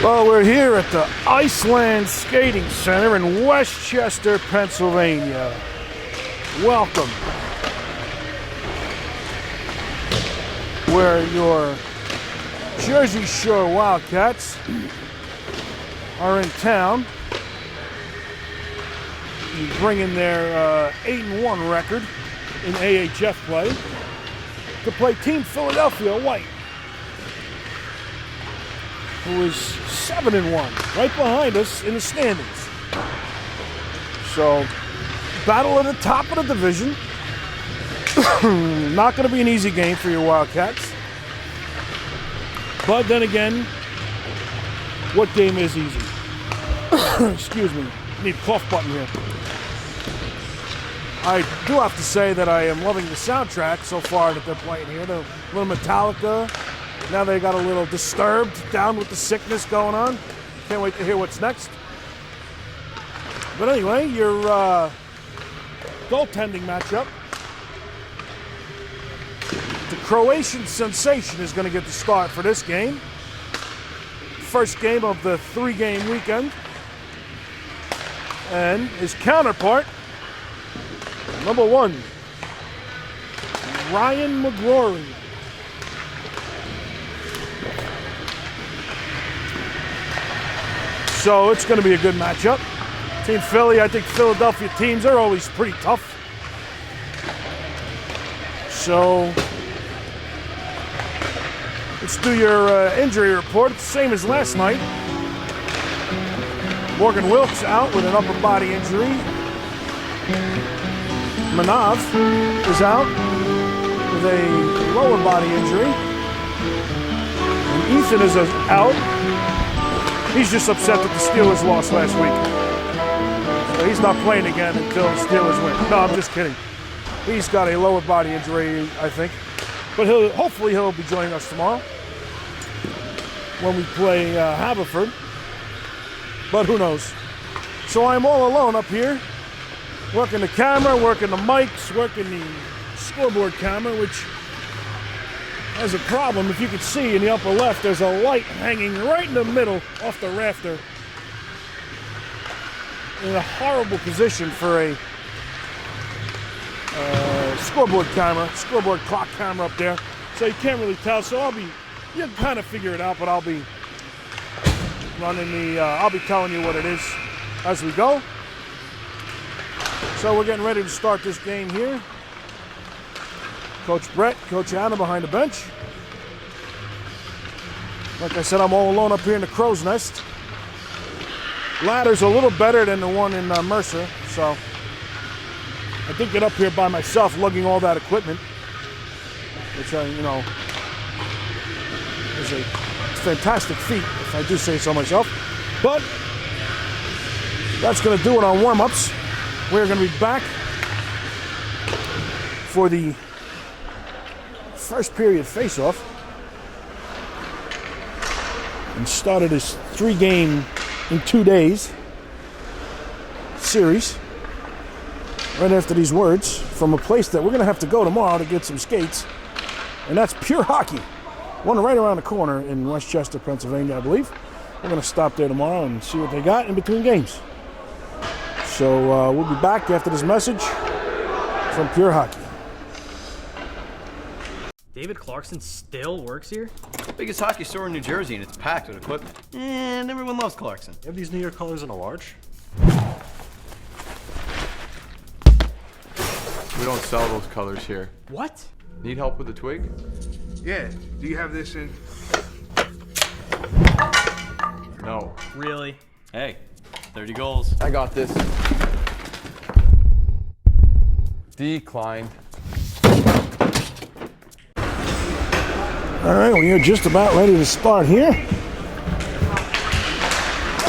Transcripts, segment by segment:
Well, we're here at the Iceland Skating Center in Westchester, Pennsylvania. Welcome. Where your Jersey Shore Wildcats are in town. Bringing their 8-1 record in AHF play to play Team Philadelphia White, who is 7-1, right behind us in the standings. So, battle at the top of the division. Not going to be an easy game for your Wildcats. But then again, what game is easy? Excuse me, need a cough button here. I do have to say that I am loving the soundtrack so far that they're playing here. The little Metallica. Now they got a little Disturbed, Down with the Sickness going on. Can't wait to hear what's next. But anyway, your goaltending matchup. The Croatian sensation is going to get the start for this game. First game of the 3-game weekend. And his counterpart, number 1, Ryan McGrory. So it's going to be a good matchup. Team Philly, I think Philadelphia teams are always pretty tough. So let's do your injury report. It's the same as last night. Morgan Wilkes out with an upper body injury. Manav is out with a lower body injury. And Ethan is out. He's just upset that the Steelers lost last week. So he's not playing again until the Steelers win. No, I'm just kidding. He's got a lower body injury, I think. But hopefully he'll be joining us tomorrow when we play Haverford. But who knows? So I'm all alone up here, working the camera, working the mics, working the scoreboard camera, which has a problem. If you can see in the upper left, there's a light hanging right in the middle off the rafter. In a horrible position for a scoreboard clock camera up there. So you can't really tell. So you can kind of figure it out, but I'll be telling you what it is as we go. So we're getting ready to start this game here. Coach Brett, Coach Anna behind the bench. Like I said, I'm all alone up here in the crow's nest. Ladder's a little better than the one in Mercer, so I did get up here by myself lugging all that equipment, which is a fantastic feat, if I do say so myself. But that's going to do it on warm-ups. We're going to be back for the first period face-off and started this 3-game in 2 days series right after these words from a place that we're going to have to go tomorrow to get some skates, and that's Pure Hockey. One right around the corner in Westchester, Pennsylvania, I believe. We're going to stop there tomorrow and see what they got in between games. So we'll be back after this message from Pure Hockey. David Clarkson still works here? Biggest hockey store in New Jersey, and it's packed with equipment. And everyone loves Clarkson. You have these New York colors in a large? We don't sell those colors here. What? Need help with the twig? Yeah, do you have this in? No. Really? Hey, 30 goals. I got this. Declined. All right, we are just about ready to start here.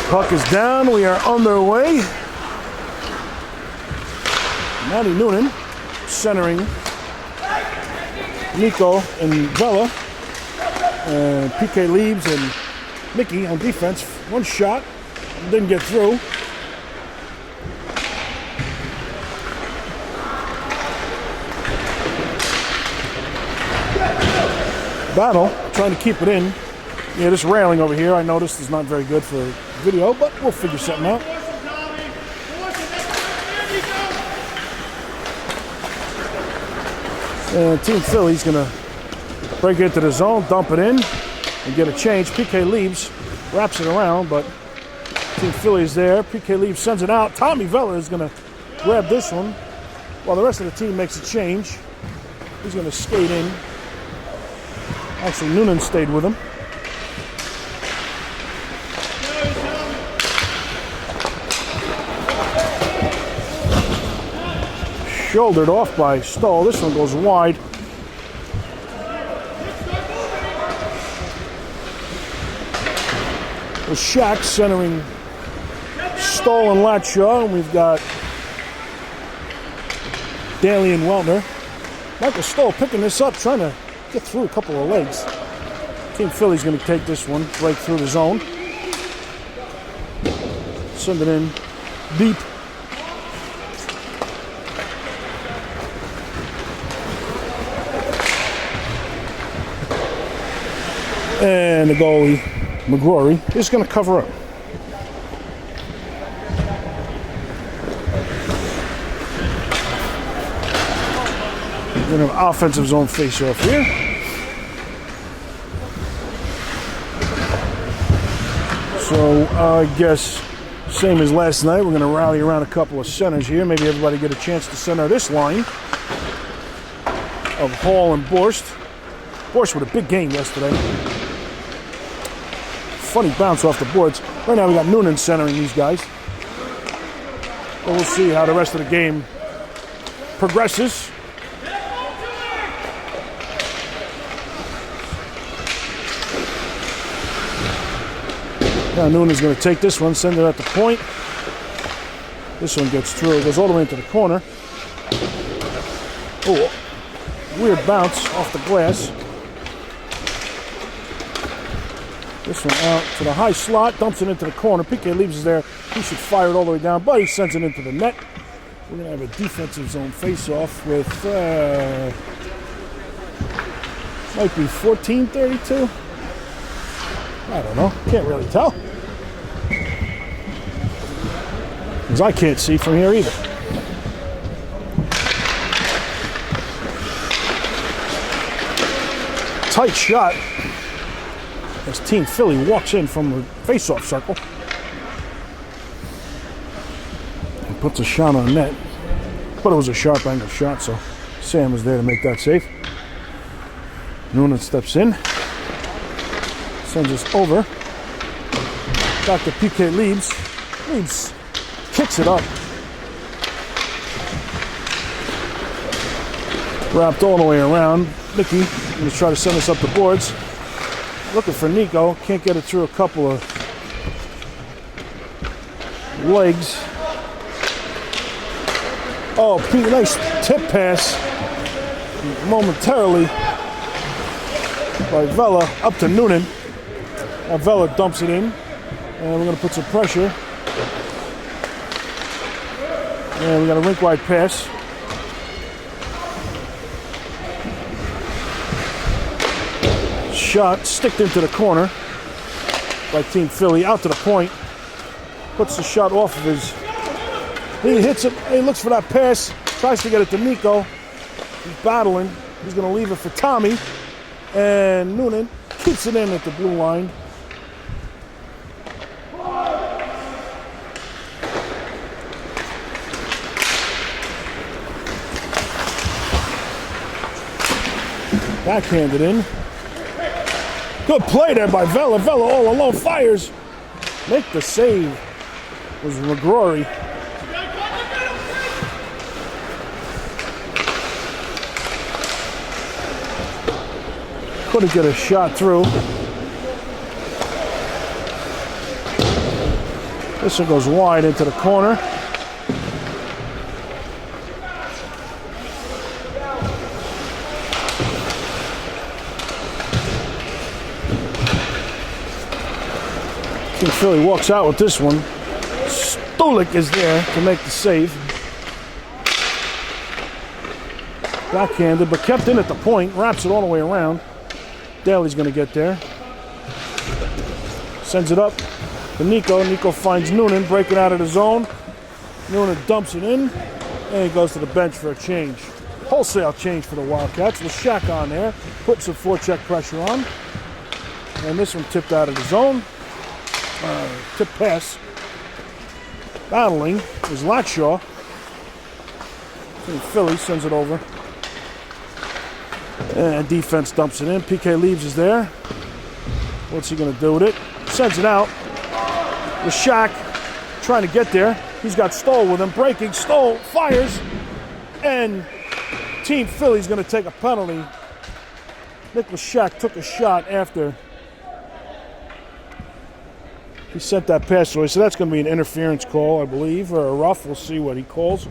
Puck is down. We are underway. Matty Noonan centering Nico and Bella. PK Leaves and Mickey on defense. One shot. Didn't get through. Battle, trying to keep it in. Yeah, this railing over here I noticed is not very good for video, but we'll figure something out. And Team Philly's gonna break into the zone, dump it in, and get a change. PK leaves, wraps it around, but Team Philly is there. PK leaves, sends it out. Tommy Vella is gonna grab this one while the rest of the team makes a change. He's gonna skate in. Actually, Noonan stayed with him. Shouldered off by Stoll. This one goes wide. With Shaq centering Stoll and Latshaw, and we've got Daly and Weltner. Michael Stoll picking this up, trying to get through a couple of legs. Team Philly's going to take this one right through the zone. Send it in deep. And the goalie, McGrory, is going to cover up. We're going to have offensive zone face-off here. So I guess same as last night, we're going to rally around a couple of centers here. Maybe everybody get a chance to center this line of Hall and Borst. Borst with a big game yesterday. Funny bounce off the boards. Right now we got Noonan centering these guys. But we'll see how the rest of the game progresses. Now Noonan's going to take this one, send it at the point. This one gets through. It goes all the way into the corner. Oh, weird bounce off the glass. This one out to the high slot, dumps it into the corner. PK leaves it there. He should fire it all the way down, but he sends it into the net. We're going to have a defensive zone face-off with, might be 14-32. I don't know. Can't really tell. Because I can't see from here either. Tight shot as Team Philly walks in from the face-off circle and puts a shot on net. But it was a sharp angle shot, so Sam was there to make that save. Noonan steps in, sends us over. Back to PK Leibs. Leibs kicks it up. Wrapped all the way around. Mickey going to try to send us up the boards. Looking for Nico. Can't get it through a couple of legs. Oh, Pete, nice tip pass. Momentarily by Vella up to Noonan. Now Vella dumps it in. And we're going to put some pressure. And we got a rink-wide pass. Shot sticked into the corner by Team Philly, out to the point. Puts the shot off of his. He hits it. He looks for that pass. Tries to get it to Nico. He's battling. He's going to leave it for Tommy. And Noonan keeps it in at the blue line. Backhanded in. Good play there by Vella. Vella all alone fires. Make the save was McGrory. Couldn't get a shot through. This one goes wide into the corner. Team Philly walks out with this one. Stolik is there to make the save. Backhanded, but kept in at the point. Wraps it all the way around. Daly's going to get there. Sends it up to Nico. Nico finds Noonan breaking out of the zone. Noonan dumps it in, and he goes to the bench for a change. Wholesale change for the Wildcats with Shaq on there, putting some forecheck pressure on. And this one tipped out of the zone. Tip pass. Battling is Latshaw. Philly sends it over. And defense dumps it in. PK Leaves is there. What's he going to do with it? Sends it out. With Shaq trying to get there. He's got Stoll with him. Breaking. Stoll fires. And Team Philly's going to take a penalty. Nicholas Shaq took a shot after he sent that pass away. So that's going to be an interference call, I believe, or a rough. We'll see what he calls.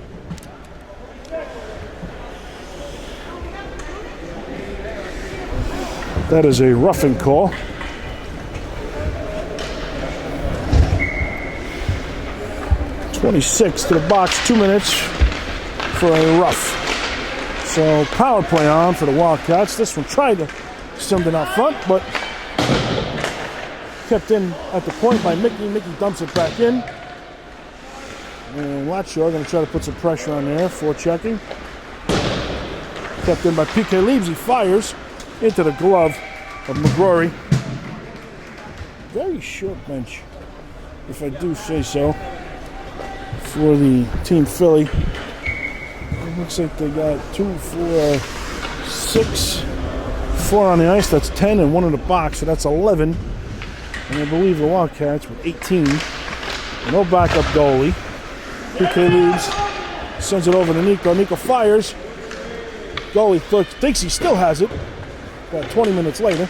That is a roughing call. .26 to the box, 2 minutes for a rough. So power play on for the Wildcats. This one tried to send it out front, but kept in at the point by Mickey. Mickey dumps it back in. And Latshaw going to try to put some pressure on there for checking. Kept in by PK Leaves. He fires into the glove of McGrory. Very short bench, if I do say so, for the Team Philly. It looks like they got 2, 4, 6, 4 on the ice. That's 10 and 1 in the box, so that's 11. And I believe the Wildcats with 18. No backup goalie. PK Leaves, sends it over to Nico. Nico fires. Goalie thinks he still has it. About 20 minutes later.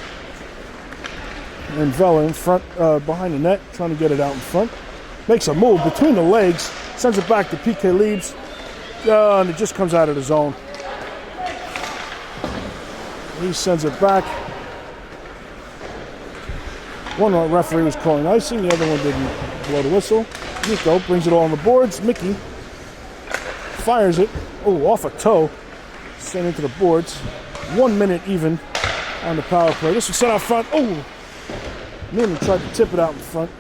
And Vela in front, behind the net, trying to get it out in front. Makes a move between the legs. Sends it back to PK Leaves. And it just comes out of the zone. He sends it back. One referee was calling icing, the other one didn't blow the whistle. Nico brings it all on the boards. Mickey fires it. Oh, off a toe. Sent into the boards. 1 minute even on the power play. This was set out front. Oh! Noonan tried to tip it out in front.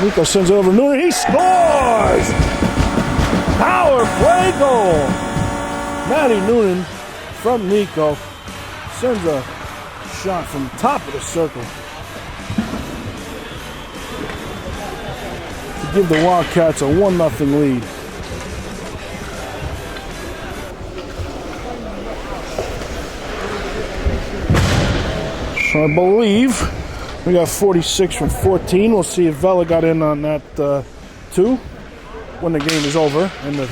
Nico sends it over to Noonan. He scores! Power play goal! Matty Noonan from Nico sends a shot from the top of the circle to give the Wildcats a 1-0 lead. So I believe we got 46 from 14. We'll see if Vela got in on that too when the game is over and the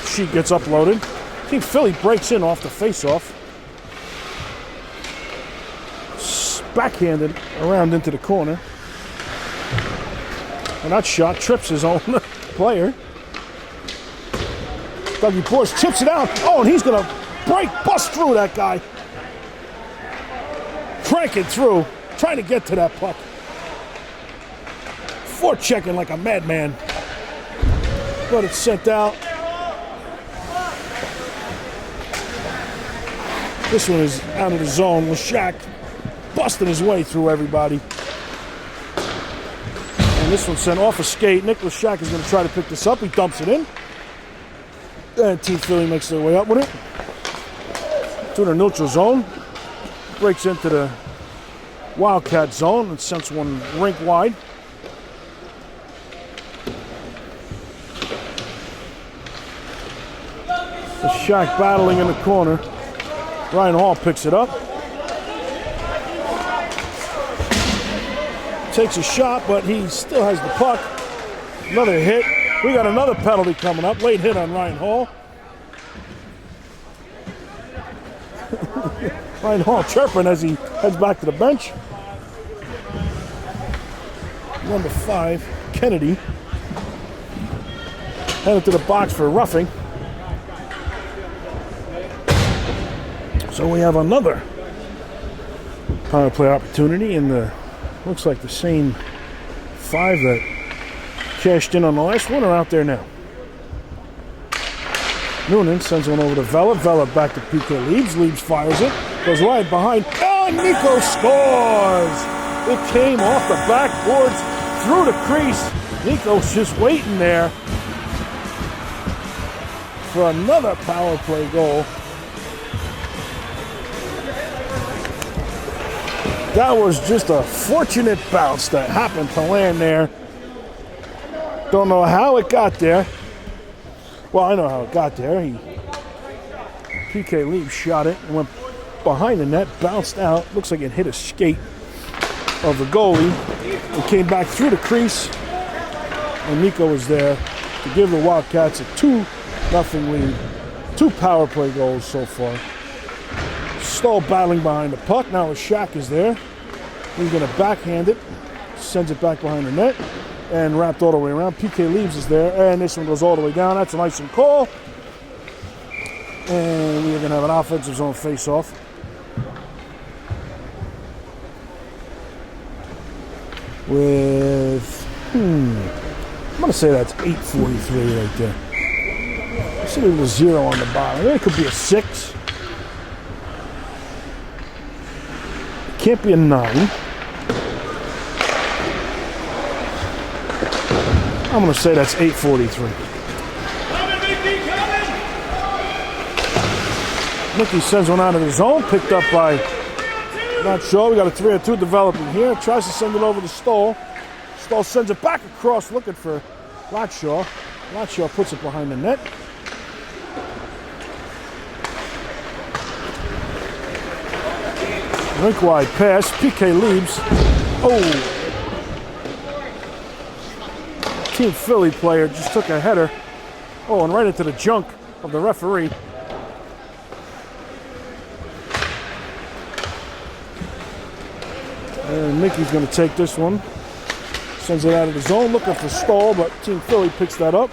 sheet gets uploaded. Team Philly breaks in off the face-off. Backhanded around into the corner. And that shot trips his own player. Dougie Porsche chips it out. Oh, and he's going to bust through that guy. Cranking through. Trying to get to that puck. Forechecking like a madman. But it's sent out. This one is out of the zone with Shaq busting his way through everybody. And this one sent off a skate. Nicholas Shaq is going to try to pick this up. He dumps it in. And Team Philly makes their way up with it. To their neutral zone. Breaks into the Wildcat zone and sends one rink wide. The Shaq battling in the corner. Ryan Hall picks it up. Takes a shot, but he still has the puck. Another hit. We got another penalty coming up. Late hit on Ryan Hall. Ryan Hall chirping as he heads back to the bench. Number 5, Kennedy. Headed to the box for roughing. So we have another power play opportunity, and looks like the same 5 that cashed in on the last one are out there now. Noonan sends one over to Vela. Vela back to PK Leaves. Leaves fires it. Goes right behind. And Nico scores! It came off the backboards through the crease. Nico's just waiting there for another power play goal. That was just a fortunate bounce that happened to land there. Don't know how it got there. Well, I know how it got there. PK Leaves shot it and went behind the net, bounced out. Looks like it hit a skate of the goalie. It came back through the crease, and Nico was there to give the Wildcats a 2-0 lead. 2 power play goals so far. Stoll battling behind the puck. Now Shaq is there. He's going to backhand it. Sends it back behind the net. And wrapped all the way around. PK Leaves is there. And this one goes all the way down. That's an icing call. And we're going to have an offensive zone face-off. With, I'm going to say that's 8:43 right there. See there's a 0 on the bottom. It could be a 6. It can't be a 9. I'm going to say that's 8:43. Mickey sends one out of his zone, picked up by, not sure, we got a 3-2 developing here. Tries to send it over to Stoll. Stoll sends it back across looking for Latshaw. Latshaw puts it behind the net. Rink wide pass, PK Leaves. Oh! Team Philly player just took a header. Oh, and right into the junk of the referee. And Mickey's going to take this one. Sends it out of the zone, looking for Stoll, but Team Philly picks that up.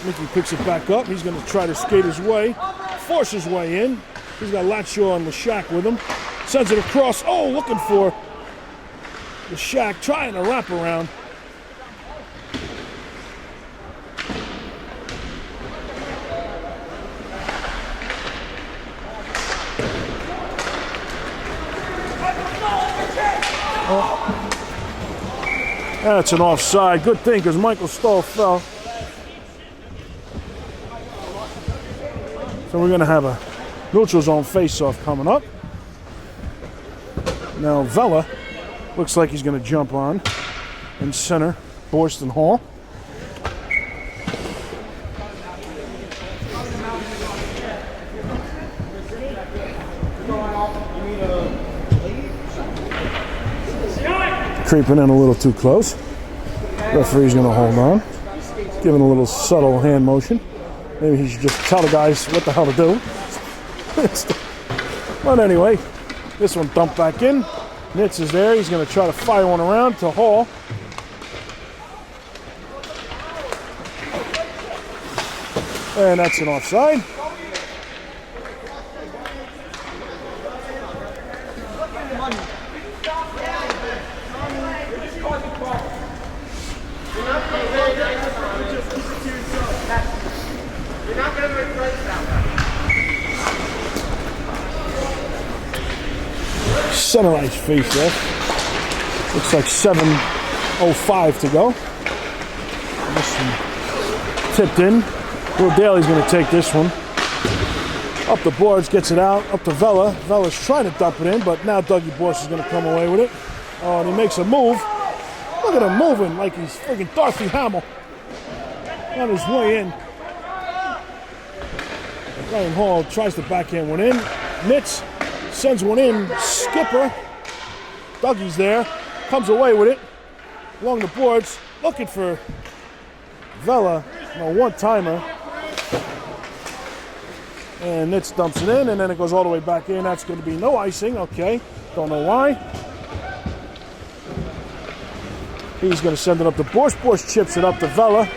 Mickey picks it back up. He's going to try to skate his way, force his way in. He's got Latshaw and Lashak with him. Sends it across. Oh, looking for Lashak, trying to wrap around. That's an offside. Good thing, because Michael Stoll fell. So we're going to have a neutral zone face-off coming up. Now Vela looks like he's going to jump on in center, Borston Hall. Creeping in a little too close. Referee's going to hold on. Giving a little subtle hand motion. Maybe he should just tell the guys what the hell to do. But anyway, this one dumped back in. Nitz is there. He's going to try to fire one around to Hall. And that's an offside. Center ice face-off. Looks like 7:05 to go. This one tipped in. Will Daly's going to take this one. Up the boards, gets it out. Up to Vela. Vela's trying to dump it in, but now Dougie Borst is going to come away with it. Oh, and he makes a move. Look at him moving like he's friggin' Darcy Hamill on his way in. Ryan Hall tries to backhand one in. Nitz sends one in. Skipper. Dougie's there. Comes away with it. Along the boards. Looking for Vela. A one-timer. And Nitz dumps it in, and then it goes all the way back in. That's going to be no icing. Okay. Don't know why. He's going to send it up to Borst. Borst chips it up to Vela.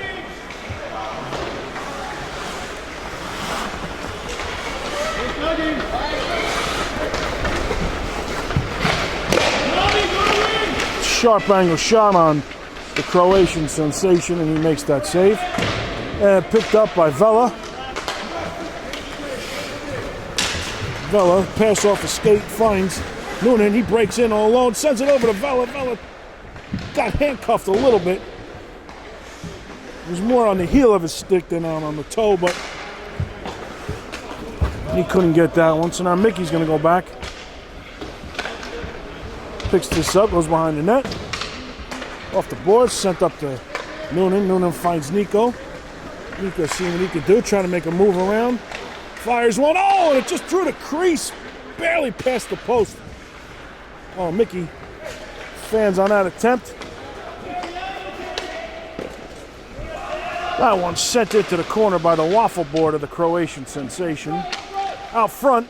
Sharp angle shot on the Croatian sensation, and he makes that save. And picked up by Vela. Vela, pass off a skate, finds Noonan. He breaks in all alone, sends it over to Vela. Vela got handcuffed a little bit. It was more on the heel of his stick than on the toe, but he couldn't get that one. So now Mickey's going to go back. Picks this up, goes behind the net. Off the board, sent up to Noonan. Noonan finds Nico. Nico seeing what he can do, trying to make a move around. Fires one. Oh, and it just drew the crease. Barely past the post. Oh, Mickey fans on that attempt. That one sent it to the corner by the waffle board of the Croatian sensation. Out front,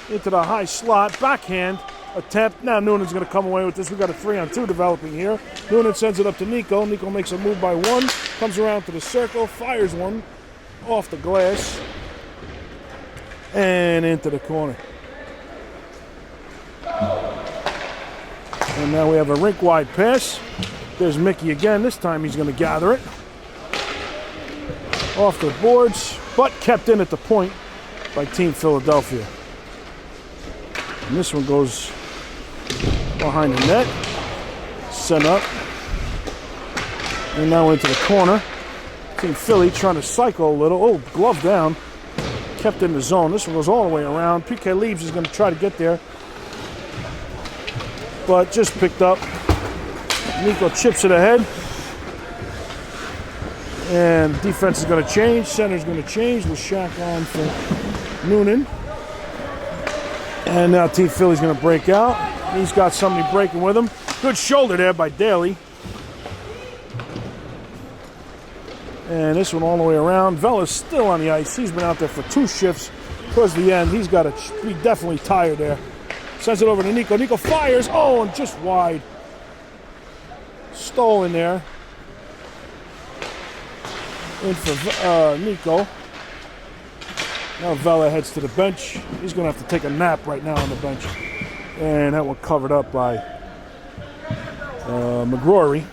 into the high slot, backhand attempt. Now Noonan's going to come away with this. We've got a 3-on-2 developing here. Noonan sends it up to Nico. Nico makes a move by one, comes around to the circle, fires one off the glass, and into the corner. And now we have a rink-wide pass. There's Mickey again. This time he's going to gather it. Off the boards, but kept in at the point by Team Philadelphia. And this one goes behind the net. Sent up. And now into the corner. Team Philly trying to cycle a little. Oh, glove down. Kept in the zone. This one goes all the way around. PK Leaves is going to try to get there, but just picked up. Nico chips it ahead. And defense is going to change. Center's going to change. Leshak on for Noonan. And now Team Philly's going to break out. He's got somebody breaking with him. Good shoulder there by Daly. And this one all the way around. Vela's still on the ice. He's been out there for 2 shifts. Towards the end, he's got to be definitely tired there. Sends it over to Nico. Nico fires. Oh, and just wide. Stolen there. In for Nico. Now Vela heads to the bench. He's going to have to take a nap right now on the bench. And that one covered up by McGrory.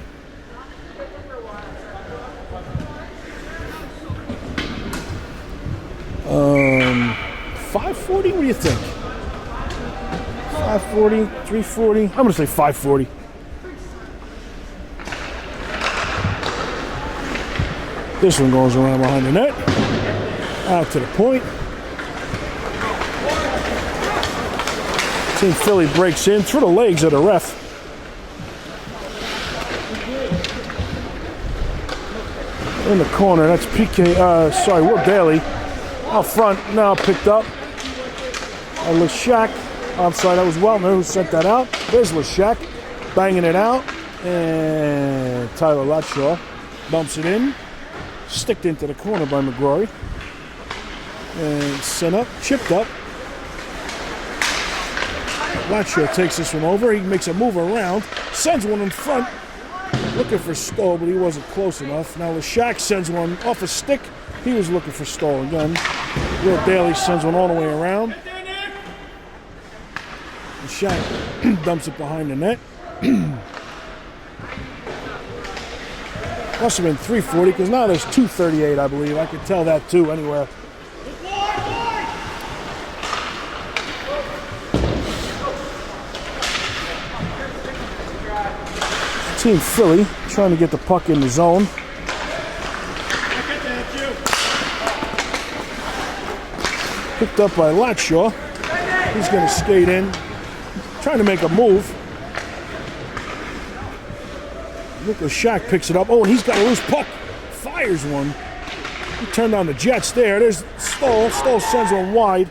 $540? What do you think? $540, $340? I'm going to say $540. This one goes around behind the net. Out to the point. Team Philly breaks in through the legs of the ref. In the corner, that's PK, Will Daly. Out front, now picked up. Leshak, outside, that was Weltner who sent that out. There's Leshak, banging it out. And Tyler Latshaw bumps it in. Sticked into the corner by McGrory. And sent up, chipped up. Latshaw takes this one over. He makes a move around, sends one in front. Looking for Stoll, but he wasn't close enough. Now Leshak sends one off a stick. He was looking for Stoll again. Will Daly sends one all the way around. Leshak dumps it behind the net. Must have been 340 because now there's 238, I believe. I could tell that too anywhere. Team Philly trying to get the puck in the zone. Picked up by Latshaw. He's going to skate in. Trying to make a move. Leshak picks it up. Oh, and he's got a loose puck. Fires one. He turned on the Jets there. There's Stoll. Stoll sends one wide.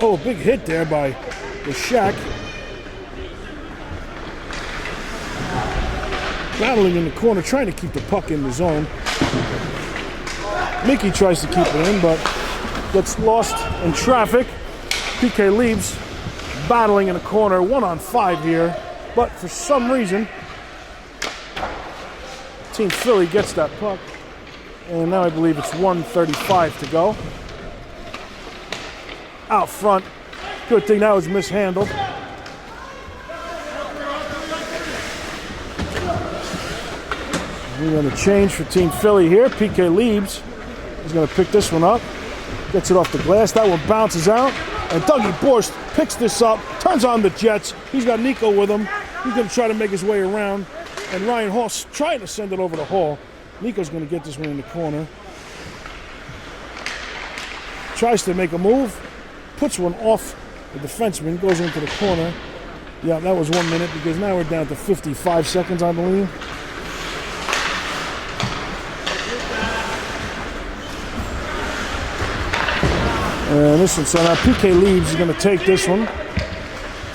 Oh, a big hit there by Leshak. Battling in the corner, trying to keep the puck in the zone. Mickey tries to keep it in, but gets lost in traffic. PK Leaves battling in the corner, 1-on-5 here. But for some reason, Team Philly gets that puck. And now I believe it's 1:35 to go. Out front. Good thing that was mishandled. We're going to change for Team Philly here. PK Leibs is going to pick this one up. Gets it off the glass. That one bounces out. And Dougie Borst picks this up, turns on the Jets. He's got Nico with him. He's going to try to make his way around. And Ryan Hall's trying to send it over to Hall. Nico's going to get this one in the corner. Tries to make a move. Puts one off the defenseman. Goes into the corner. Yeah, that was 1 minute because now we're down to 55 seconds, I believe. And this one, so now PK Leibs is going to take this one.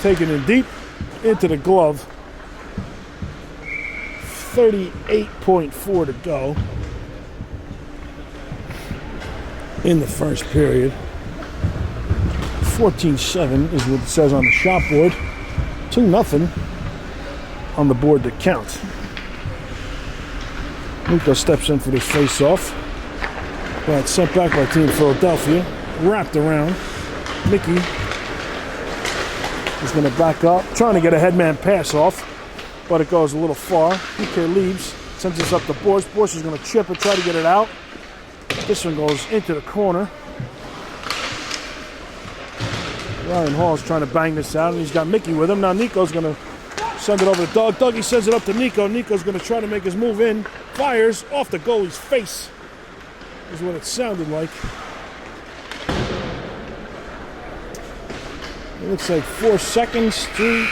Take it in deep into the glove. 38.4 to go in the first period. 14-7 is what it says on the shot board. 2-0 on the board that counts. Nico steps in for this face-off. But sent back by Team Philadelphia. Wrapped around. Mickey is going to back up. Trying to get a headman pass off. But it goes a little far. PK Leibs sends this up to Borst. Borst is going to chip it, try to get it out. This one goes into the corner. Ryan Hall is trying to bang this out, and he's got Mickey with him. Now Nico's going to send it over to Doug. Dougie sends it up to Nico. Nico's going to try to make his move in. Fires off the goalie's face, is what it sounded like. It looks like 4 seconds. Maybe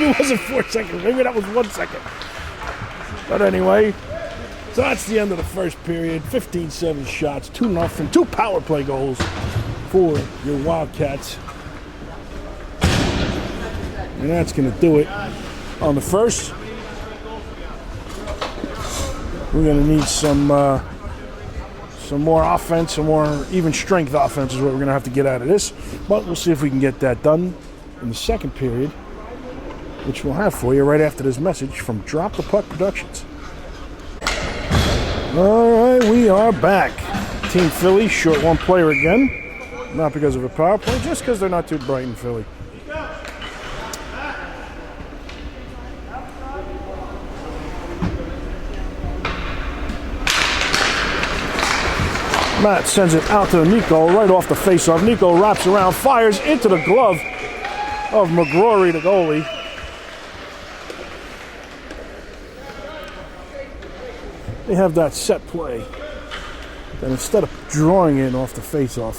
it wasn't 4 seconds. Maybe that was 1 second. But anyway, so that's the end of the first period. 15-7 shots, 2-0. 2 power play goals for your Wildcats. And that's going to do it on the first. We're going to need some more offense, some more even strength offense is what we're going to have to get out of this. But we'll see if we can get that done in the second period, which we'll have for you right after this message from Drop the Puck Productions. All right, we are back. Team Philly short 1 player again. Not because of a power play, just because they're not too bright in Philly. Matt sends it out to Nico right off the faceoff. Nico wraps around, fires into the glove of McGrory, the goalie. They have that set play. Then instead of drawing it off the faceoff,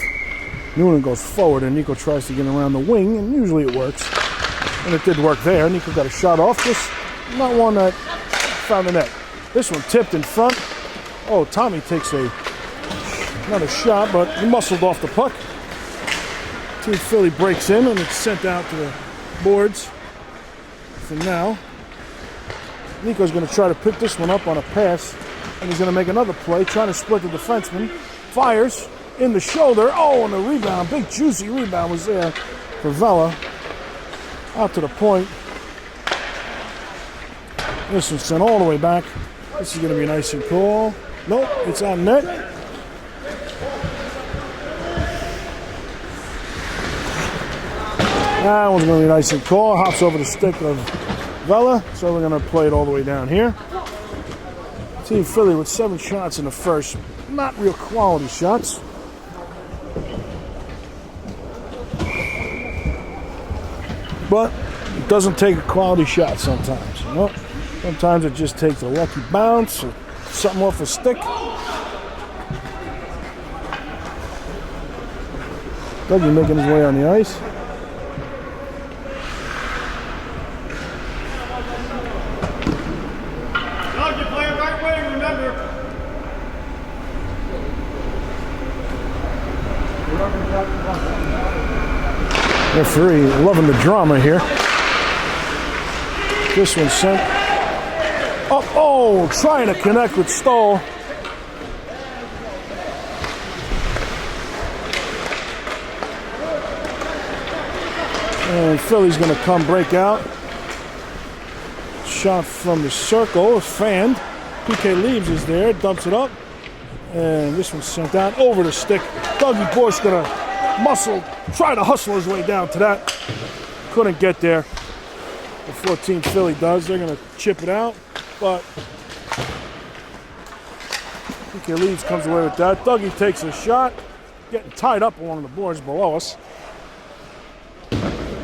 Noonan goes forward and Nico tries to get around the wing, and usually it works. And it did work there. Nico got a shot off, just not one that found the net. This one tipped in front. Oh, Tommy takes another shot, but he muscled off the puck. Team Philly breaks in, and it's sent out to the boards. For now, Nico's going to try to pick this one up on a pass, and he's going to make another play, trying to split the defenseman. Fires in the shoulder. Oh, and the rebound, big juicy rebound was there for Vela. Out to the point. This one's sent all the way back. This is going to be nice and cool. Nope, it's on net. That one's going to be nice and cool. Hops over the stick of Vela, so we're going to play it all the way down here. Team Philly with 7 shots in the first. Not real quality shots. But it doesn't take a quality shot sometimes, you know? Sometimes it just takes a lucky bounce or something off a stick. Dougie making his way on the ice. Doug, you play right wing, remember. Referee loving the drama here. This one sent up. Oh, trying to connect with Stoll. And Philly's going to come break out. Shot from the circle, fanned. PK Leibs is there, dumps it up. And this one's sent out over the stick. Dougie Borst going to try to hustle his way down to that. Couldn't get there before Team Philly does. They're going to chip it out, but PK Leeds comes away with that. Dougie takes a shot, getting tied up along the boards below us.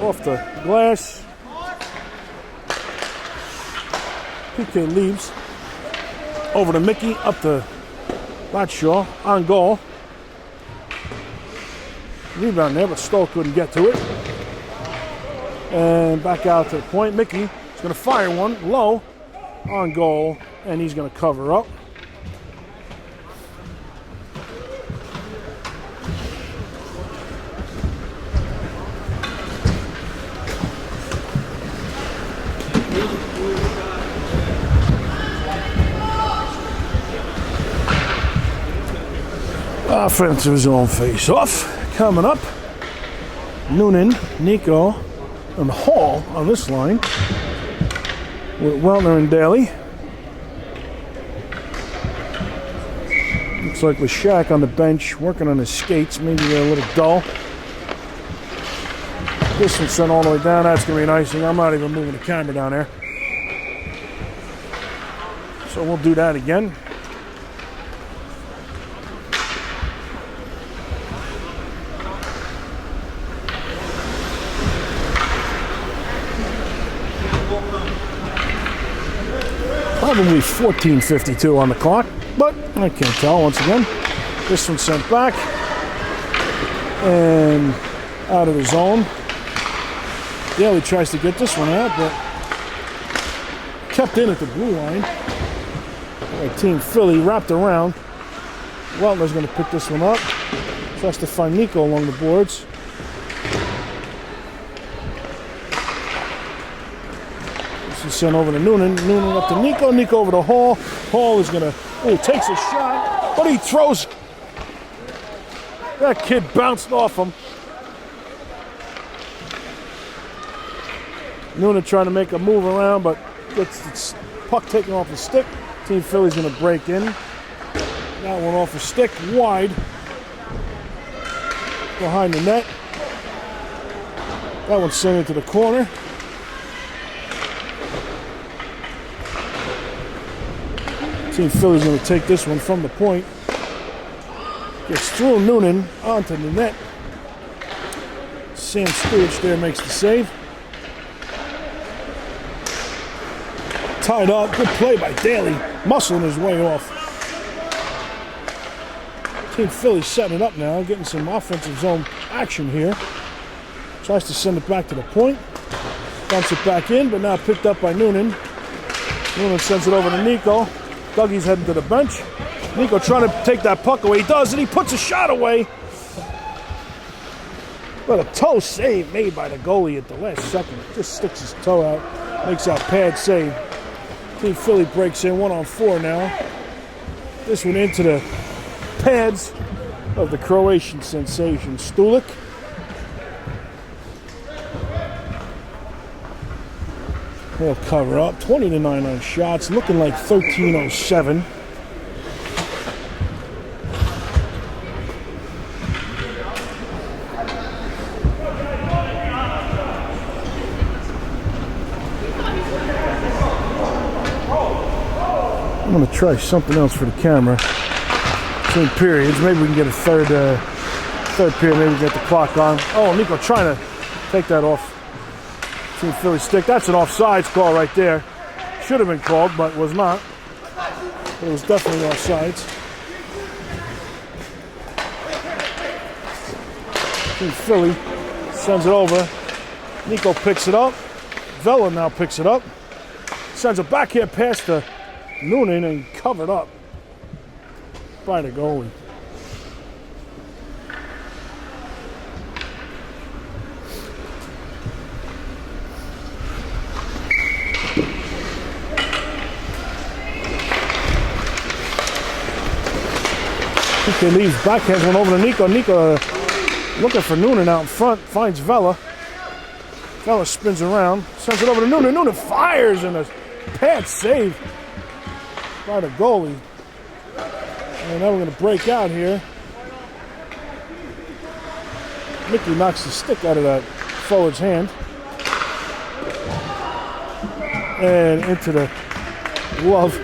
Off the glass. PK leaves. Over to Mickey, up to Latshaw, on goal. Rebound there, but Stoll couldn't get to it. And back out to the point. Mickey is going to fire one low on goal, and he's going to cover up. Offensive zone face-off coming up. Noonan, Nico, and Hall on this line with Weltner and Daly. Looks like with Shaq on the bench working on his skates. Maybe they're a little dull. Distance sent all the way down. That's going to be an icing. I'm not even moving the camera down there. So we'll do that again. Probably 14:52 on the clock, but I can't tell once again. This one sent back and out of the zone. Daly tries to get this one out, but kept in at the blue line. Team Philly wrapped around. Weltner's going to pick this one up. Tries to find Nico along the boards. Sent over to Noonan. Noonan up to Nico. Nico over to Hall. Hall is gonna, takes a shot, but he throws. That kid bounced off him. Noonan trying to make a move around, but gets the puck taken off the stick. Team Philly's gonna break in. That one off the stick, wide. Behind the net. That one sent into the corner. Team Philly's going to take this one from the point. Gets through Noonan onto the net. Sam Stewart there makes the save. Tied up. Good play by Daly. Muscling his way off. Team Philly setting it up now. Getting some offensive zone action here. Tries to send it back to the point. Dumps it back in, but now picked up by Noonan. Noonan sends it over to Nico. Dougie's heading to the bench. Nico trying to take that puck away. He does, and he puts a shot away. But a toe save made by the goalie at the last second. Just sticks his toe out. Makes that pad save. Team Philly breaks in 1-on-4 now. This one into the pads of the Croatian sensation, Stulik. He'll cover up. 20-9 on shots. Looking like 13:07. I'm going to try something else for the camera. Same periods. Maybe we can get a third period. Maybe we get the clock on. Oh, Nico trying to take that off. Team Philly stick. That's an offsides call right there. Should have been called, but was not. But it was definitely offsides. Team Philly sends it over. Nico picks it up. Vela now picks it up. Sends a backhand pass to Noonan and covered up by the goalie. PK leaves, backhands one over to Nico. Nico looking for Noonan out in front, finds Vela. Vela spins around, sends it over to Noonan. Noonan fires and a pad save by the goalie. And now we're going to break out here. Mickey knocks the stick out of that forward's hand. And into the glove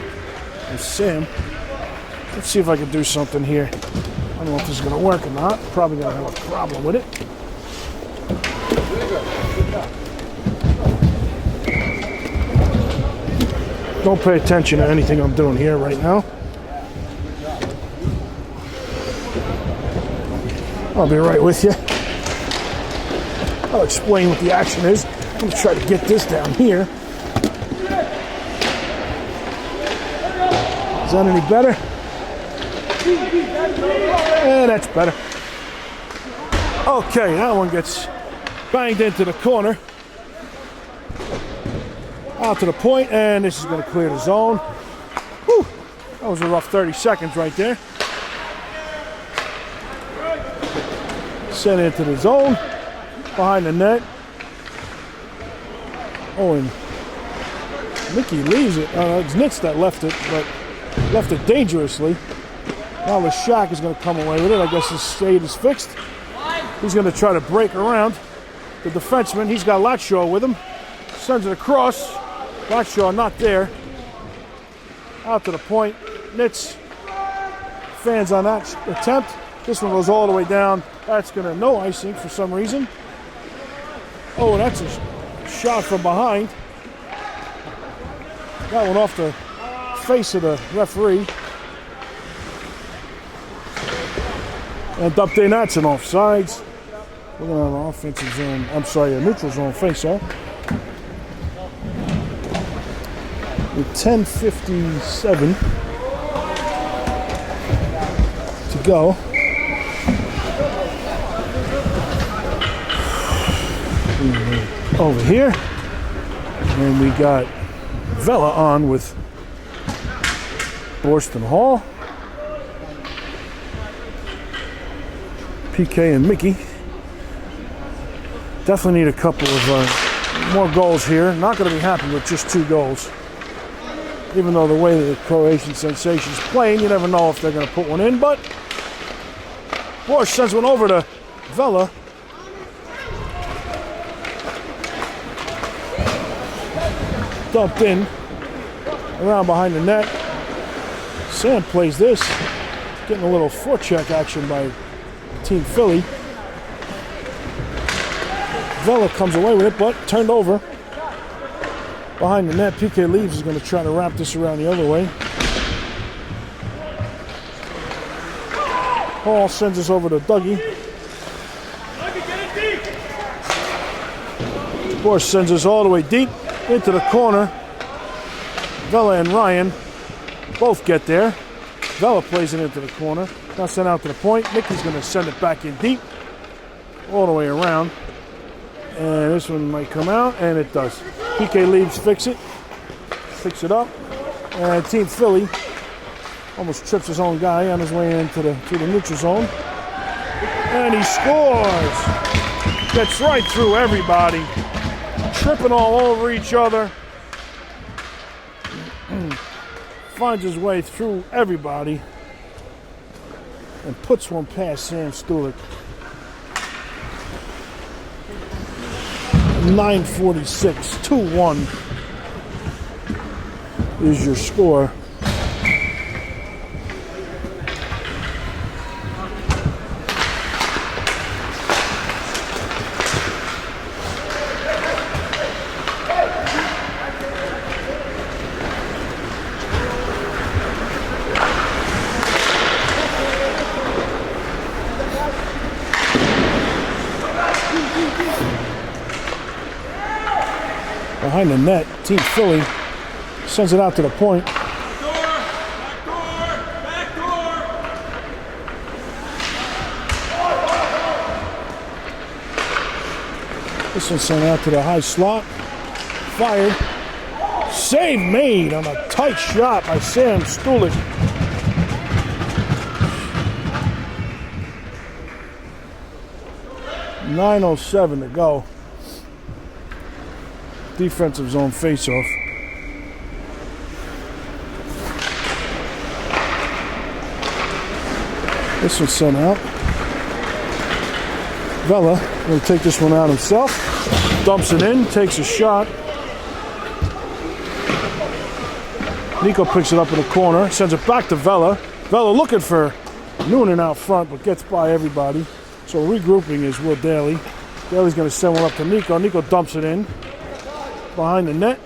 of Sam. Let's see if I can do something here. I don't know if this is going to work or not. Probably going to have a problem with it. Don't pay attention to anything I'm doing here right now. I'll be right with you. I'll explain what the action is. I'm going to try to get this down here. Is that any better? Yeah, that's better. Okay, that one gets banged into the corner. Out to the point, and this is going to clear the zone. Whew, that was a rough 30 seconds right there. Sent into the zone, behind the net. Oh, and Mickey leaves it. It's Nitz that left it, but left it dangerously. Now Leshak is going to come away with it. I guess his state is fixed. He's going to try to break around the defenseman. He's got Latshaw with him. Sends it across. Latshaw not there. Out to the point. Nitz fans on that attempt. This one goes all the way down. That's going to no icing for some reason. Oh, that's a shot from behind. That one off the face of the referee. And Dupte that's an offsides. We're going to have an offensive zone. I'm sorry, a neutral zone face-off. With 10:57 to go. Over here. And we got Vela on with Borston Hall. PK and Mickey. Definitely need a couple of more goals here. Not going to be happy with just 2 goals. Even though the way that the Croatian Sensation's playing, you never know if they're going to put one in. But Borsch sends one over to Vela. Dumped in around behind the net. Sam plays this. Getting a little forecheck action by Team Philly. Vela comes away with it, but turned over behind the net. PK leaves is going to try to wrap this around the other way. Hall sends us over to Dougie. Borsch sends us all the way deep into the corner. Vela and Ryan both get there. Vela plays it into the corner. Now sent out to the point. Mickey's going to send it back in deep. All the way around. And this one might come out, and it does. PK leaves, fix it up. And Team Philly almost trips his own guy on his way into the neutral zone. And he scores! Gets right through everybody. Tripping all over each other. Finds his way through everybody. And puts one past Sam Stulik. 9:46, 2-1 is your score. Behind the net, Team Philly sends it out to the point. This one sent out to the high slot. Fired. Save made on a tight shot by Sam Stulik. .907 to go. Defensive zone face-off. This one's sent out. Vela will take this one out himself. Dumps it in, takes a shot. Nico picks it up in the corner, sends it back to Vela. Vela looking for Noonan out front, but gets by everybody. So regrouping is Will Daly. Daly's going to send one up to Nico. Nico dumps it in behind the net.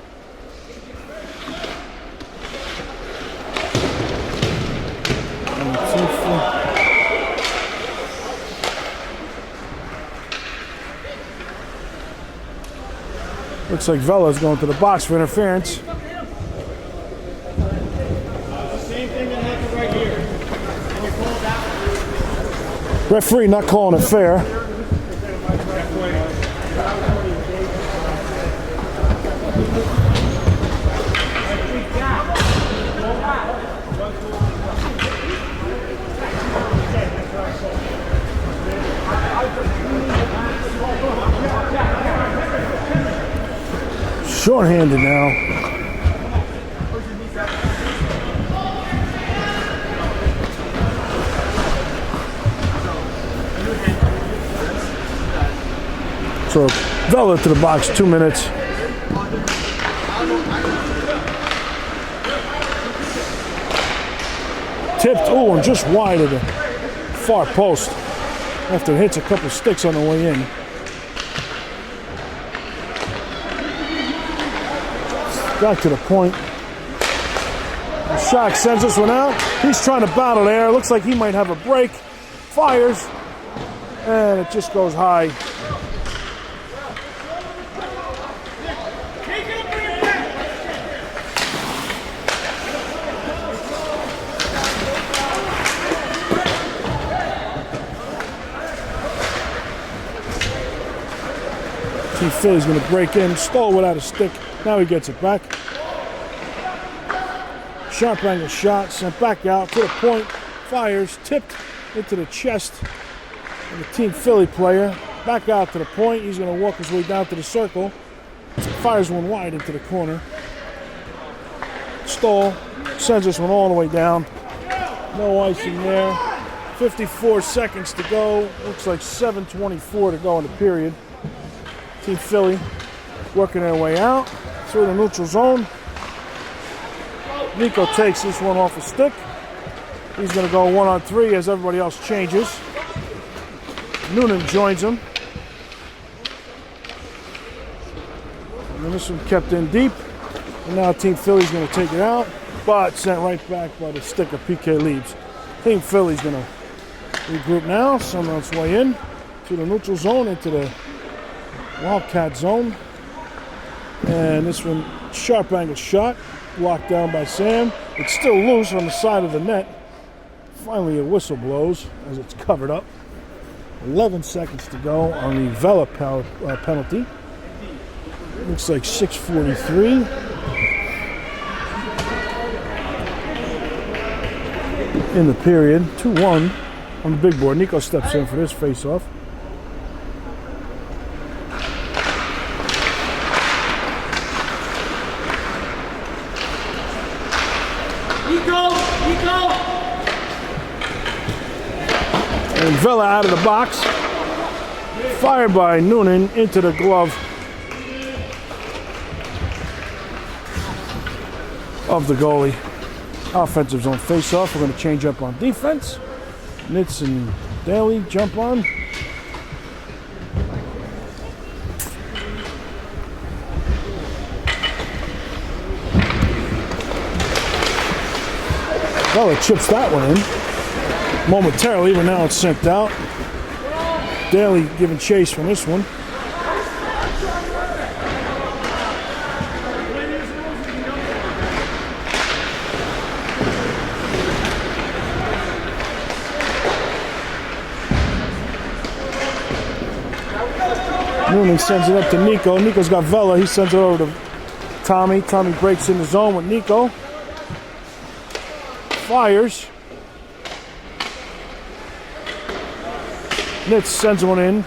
Looks like Vela's going to the box for interference. Same thing that happened right here. And you pulled that. Referee not calling it fair. Short-handed now. So Vela to the box, 2 minutes. Tipped, and just wide of the far post after it hits a couple sticks on the way in. Back to the point. Shock sends this one out. He's trying to battle there. Looks like he might have a break. Fires. And it just goes high. Team Philly's going to break in. Stole without a stick. Now he gets it back. Sharp angle shot, sent back out to the point. Fires, tipped into the chest of the Team Philly player. Back out to the point. He's going to walk his way down to the circle. Fires one wide into the corner. Stoll sends this one all the way down. No icing there. 54 seconds to go. Looks like 7:24 to go in the period. Team Philly working their way out through the neutral zone. Nico takes this one off a stick. He's going to go 1-on-3 as everybody else changes. Noonan joins him. And this one kept in deep. And now Team Philly's going to take it out, but sent right back by the stick of PK Leaves. Team Philly's going to regroup now. Send on its way in to the neutral zone, into the Wildcat zone. And this one, sharp angle shot, blocked down by Sam. It's still loose on the side of the net. Finally, a whistle blows as it's covered up. 11 seconds to go on the Vela penalty. Looks like 6:43. In the period, 2-1 on the big board. Nico steps in for this face-off. And Vela out of the box. Fired by Noonan into the glove of the goalie. Offensive zone face-off. We're going to change up on defense. Nitz and Daly jump on. Vela chips that one in momentarily, but now it's sent out. Daly giving chase from this one. Noonan sends it up to Nico. Nico's got Vela. He sends it over to Tommy. Tommy breaks in the zone with Nico. Fires. Nitz sends one in.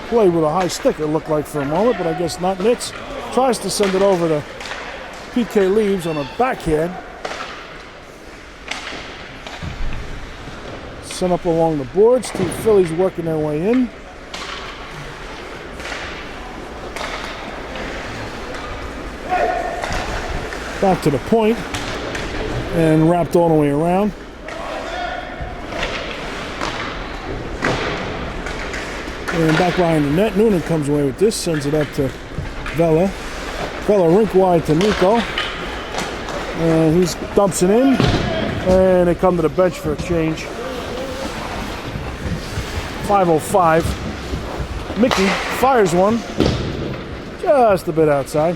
Play with a high stick, it looked like for a moment, but I guess not. Nitz tries to send it over to PK Leaves on a backhand. Sent up along the boards. Team Philly's working their way in. Back to the point. and wrapped all the way around. And back behind the net, Noonan comes away with this, sends it up to Vela. Vela rink wide to Nico. And he dumps it in. And they come to the bench for a change. 5:05. Mickey fires one. Just a bit outside.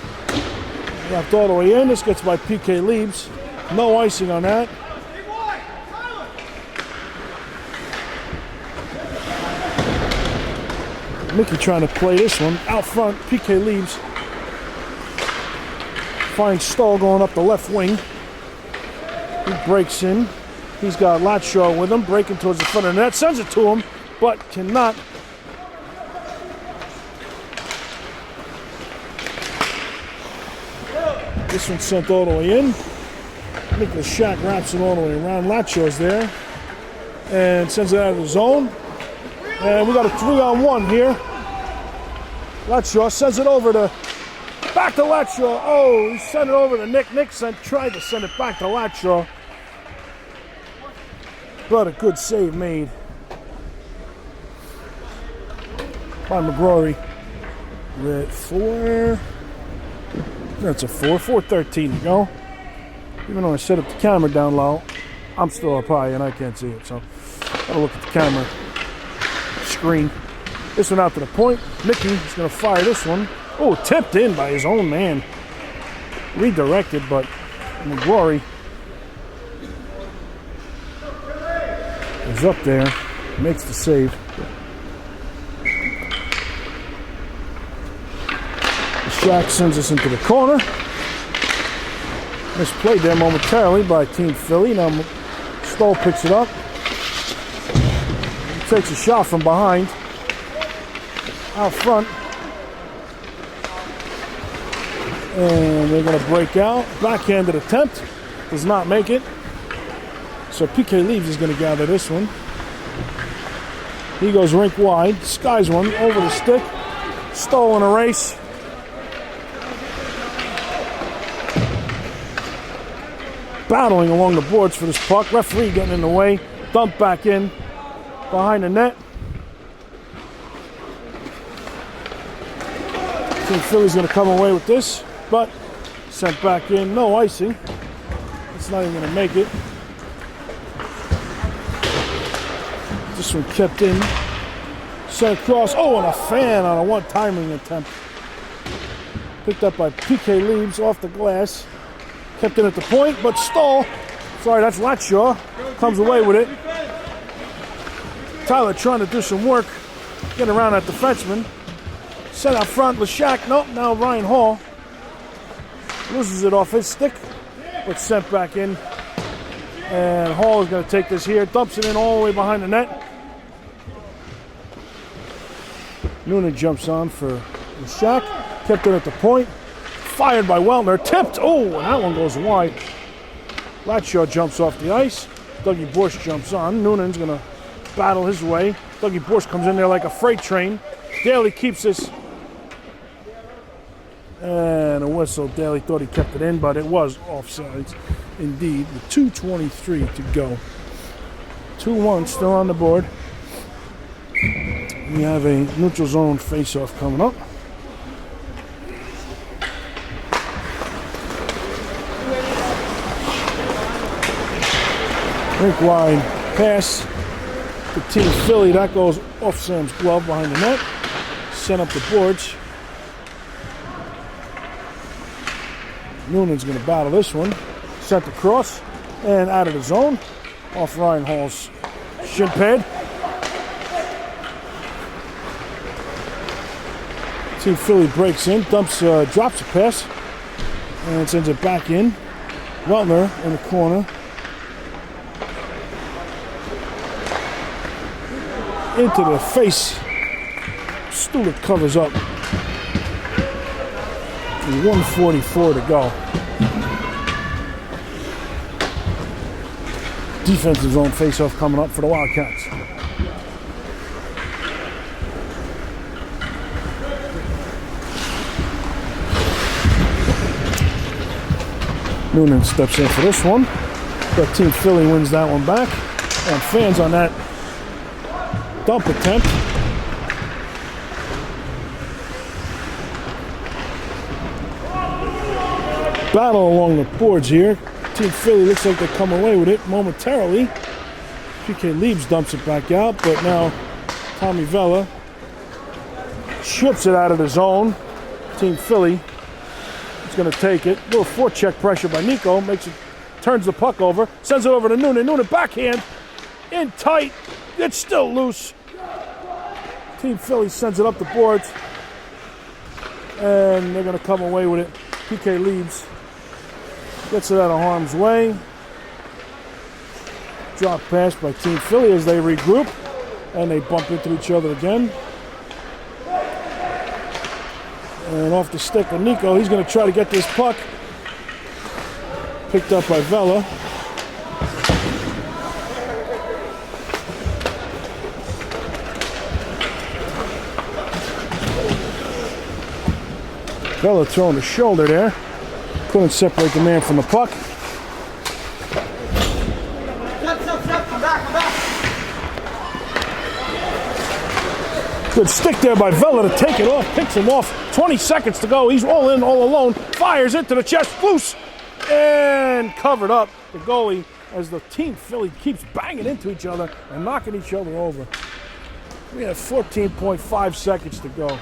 Wrapped all the way in. This gets by PK Leibs. No icing on that. Mickey trying to play this one out front. PK Leibs finds Stoll going up the left wing. He breaks in. He's got Latshaw with him, breaking towards the front of the net. Sends it to him, but cannot. This one sent all the way in. Nicholas Shack wraps it all the way around. Latshaw's there and sends it out of the zone. And we got a 3-on-1 here. Latshaw sends it over to back to Latshaw. Oh, he sent it over to Nick. Nick tried to send it back to Latshaw. But a good save made by McGrory. We're at 4. That's a 4. 4:13 to go. Even though I set up the camera down low, I'm still up high and I can't see it. So gotta look at the camera screen. This one out to the point. Mickey is going to fire this one. Oh, tipped in by his own man. Redirected, but McGrory is up there. Makes the save. Shack sends us into the corner. Misplayed there momentarily by Team Philly. Now Stoll picks it up. He takes a shot from behind. Out front. And they're going to break out. Backhanded attempt. Does not make it. So PK Leibs is going to gather this one. He goes rink wide. Skies one over the stick. Stoll in a race. Battling along the boards for this puck. Referee getting in the way. Dump back in behind the net. I think Philly's going to come away with this, but sent back in. No icing. It's not even going to make it. This one kept in. Sent across. Oh, and a fan on a one-timing attempt. Picked up by PK Leibs off the glass. Kept in at the point, but Stoll, sorry, that's Latshaw, comes away with it. Tyler trying to do some work, get around that defenseman. Set out front, Lashak, nope, now Ryan Hall loses it off his stick, but sent back in. And Hall is going to take this here, dumps it in all the way behind the net. Noonan jumps on for Lashak, kept it at the point. Fired by Weltner, tipped. Oh, and that one goes wide. Latshaw jumps off the ice. Dougie Bush jumps on. Noonan's going to battle his way. Dougie Bush comes in there like a freight train. Daly keeps this. And a whistle. Daly thought he kept it in, but it was offsides indeed. With 2:23 to go. 2-1 still on the board. We have a neutral zone face-off coming up. Rink wide pass to Team Philly. That goes off Sam's glove behind the net. Sent up the boards. Noonan's going to battle this one. Sent across and out of the zone. Off Ryan Hall's shin pad. Team Philly breaks in, drops a pass, and sends it back in. Weltner in the corner. Into the face. Stewart covers up. 1:44 to go. Defensive zone face-off coming up for the Wildcats. Noonan steps in for this one. But Team Philly wins that one back. And fans on that dump attempt. Battle along the boards here. Team Philly looks like they come away with it momentarily. PK Leibs dumps it back out, but now Tommy Vella chips it out of the zone. Team Philly is going to take it. Little forecheck pressure by Nico. Makes it, turns the puck over, sends it over to Noonan. Noonan backhand, in tight. It's still loose. Team Philly sends it up the boards, and they're going to come away with it. PK Leibs gets it out of harm's way. Drop pass by Team Philly as they regroup, and they bump into each other again. And off the stick of Nico, he's going to try to get this puck. Picked up by Vella. Vella throwing the shoulder there. Couldn't separate the man from the puck. Good stick there by Vella to take it off. Picks him off. 20 seconds to go. He's all in, all alone. Fires into the chest. Loose. And covered up the goalie as the Team Philly keeps banging into each other and knocking each other over. We have 14.5 seconds to go.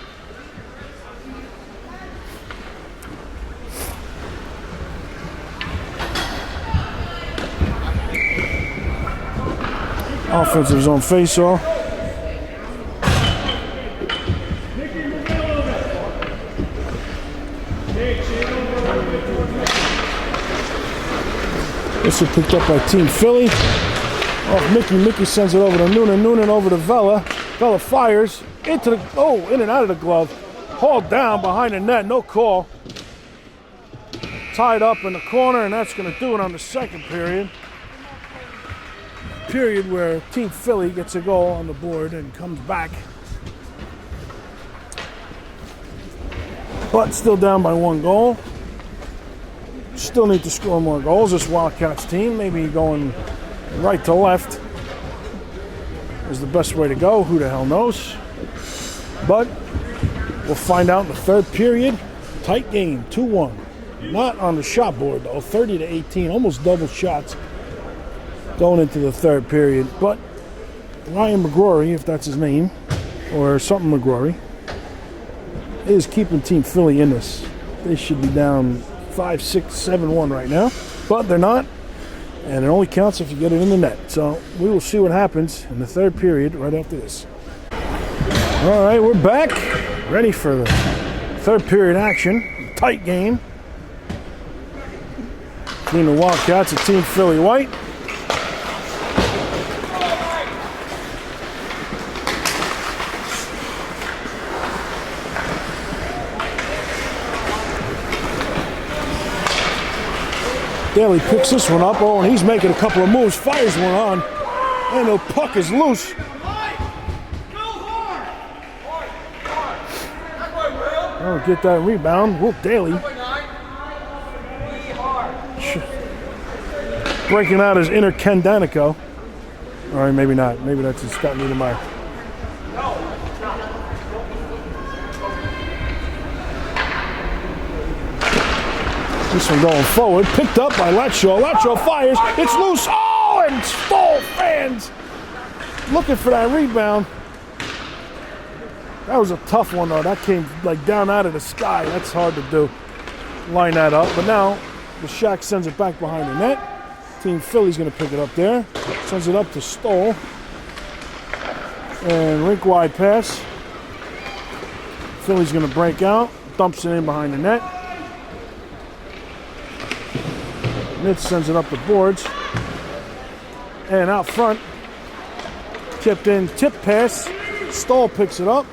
Offensive zone face-off. This is picked up by Team Philly. Off Mickey. Mickey sends it over to Noonan. Noonan over to Vella. Vella fires into the, in and out of the glove. Hauled down behind the net. No call. Tied up in the corner, and that's going to do it on the second period. Period where Team Philly gets a goal on the board and comes back. But still down by 1 goal. Still need to score more goals. This Wildcats team, maybe going right to left is the best way to go. Who the hell knows? But we'll find out in the third period. Tight game, 2-1. Not on the shot board though, 30-18, almost double shots going into the third period. But Ryan McGrory, if that's his name, or something McGrory, is keeping Team Philly in this. They should be down 5-6-7-1 right now, but they're not, and it only counts if you get it in the net. So we will see what happens in the third period right after this. All right, we're back, ready for the third period action. Tight game between the Wildcats and Team Philly White. Daly picks this one up, and he's making a couple of moves, fires one on, and the puck is loose. Oh, get that rebound. Will Daly breaking out his inner Ken Danico. All right, maybe not. Maybe that's his Scott Niedermeyer. This one going forward, picked up by Latshaw. Latshaw fires, it's loose. Oh, and Stoll fans looking for that rebound. That was a tough one though. That came like down out of the sky. That's hard to do. Line that up. But now the Shack sends it back behind the net. Team Philly's going to pick it up there. Sends it up to Stoll. And rink wide pass. Philly's going to break out. Dumps it in behind the net. Nitz sends it up the boards. And out front, tipped in, tip pass. Stoll picks it up.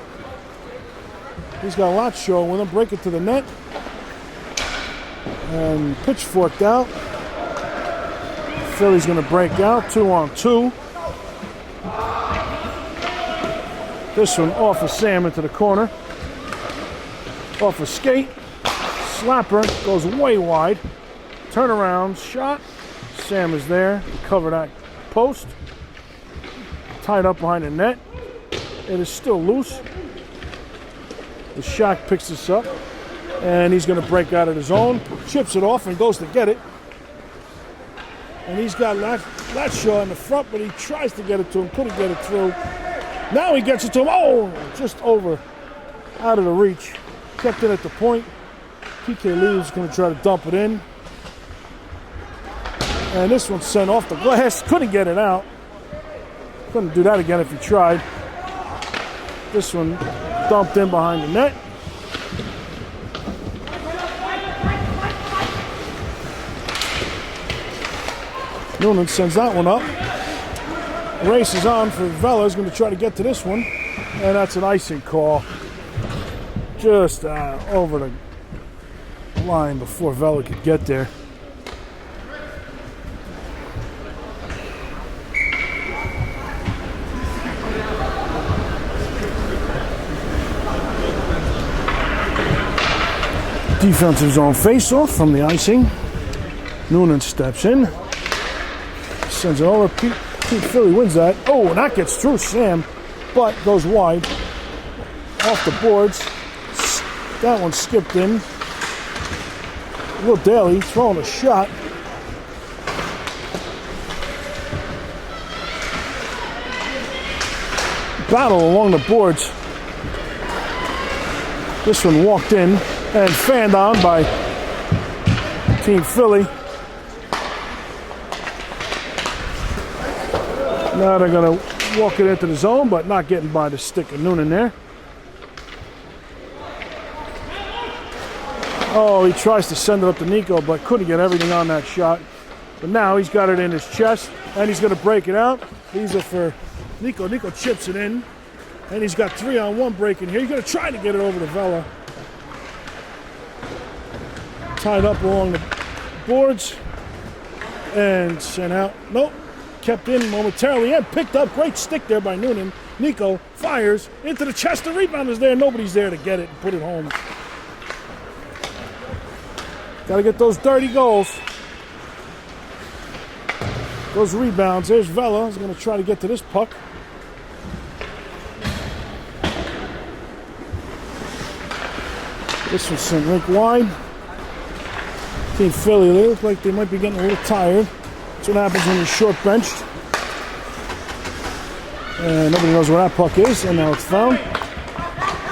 He's got a lot show with him. Break it to the net. And pitchforked out. Philly's going to break out. 2-on-2. This one off of Sam into the corner. Off a skate. Slapper goes way wide. Turnaround shot. Sam is there to cover that post. Tied up behind the net. It is still loose. The Shaq picks this up. And he's going to break out of his own. Chips it off and goes to get it. And he's got Latshaw in the front, but he tries to get it to him. Couldn't get it through. Now he gets it to him. Oh, just over. Out of the reach. Kept it at the point. PK Leaves going to try to dump it in. And this one's sent off the glass. Couldn't get it out. Couldn't do that again if he tried. This one dumped in behind the net. Noonan sends that one up. Race is on for Vela. He's going to try to get to this one. And that's an icing call. Just over the line before Vela could get there. Defensive zone face-off from the icing. Noonan steps in. Sends it over. Pete Philly wins that. Oh, and that gets through Sam, but goes wide. Off the boards. That one skipped in. Will Daly throwing a shot. Battle along the boards. This one walked in and fanned on by Team Philly. Now they're going to walk it into the zone, but not getting by the stick of Noonan there. Oh, he tries to send it up to Nico, but couldn't get everything on that shot. But now he's got it in his chest, and he's going to break it out. These are for Nico. Nico chips it in, and he's got 3-on-1 break in here. He's going to try to get it over to Vela. Tied up along the boards, and sent out. Nope. Kept in momentarily and picked up. Great stick there by Noonan. Nico fires into the chest. The rebound is there. Nobody's there to get it and put it home. Got to get those dirty goals. Those rebounds. There's Vela. He's going to try to get to this puck. This one's sent rink wide. Team Philly, they look like they might be getting a little tired. That's what happens when you're short benched. And nobody knows where that puck is, and now it's found.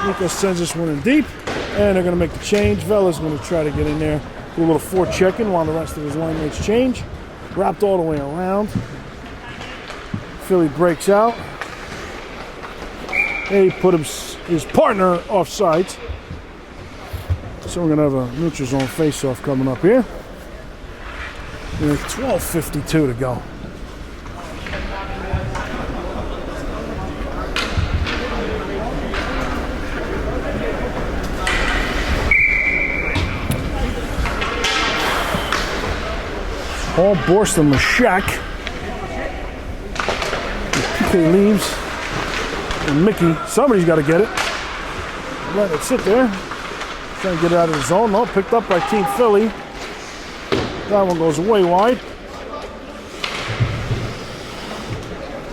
Nico sends this one in deep, and they're going to make the change. Vela's going to try to get in there, do a little forechecking while the rest of his line mates change. Wrapped all the way around. Philly breaks out. He put his partner off sides. So we're going to have a neutral zone face-off coming up here. With 12:52 to go. All Borst and Lashak. PK Leaves and Mickey. Somebody's got to get it. Let it sit there. Trying to get it out of the zone. No, picked up by Team Philly. That one goes way wide.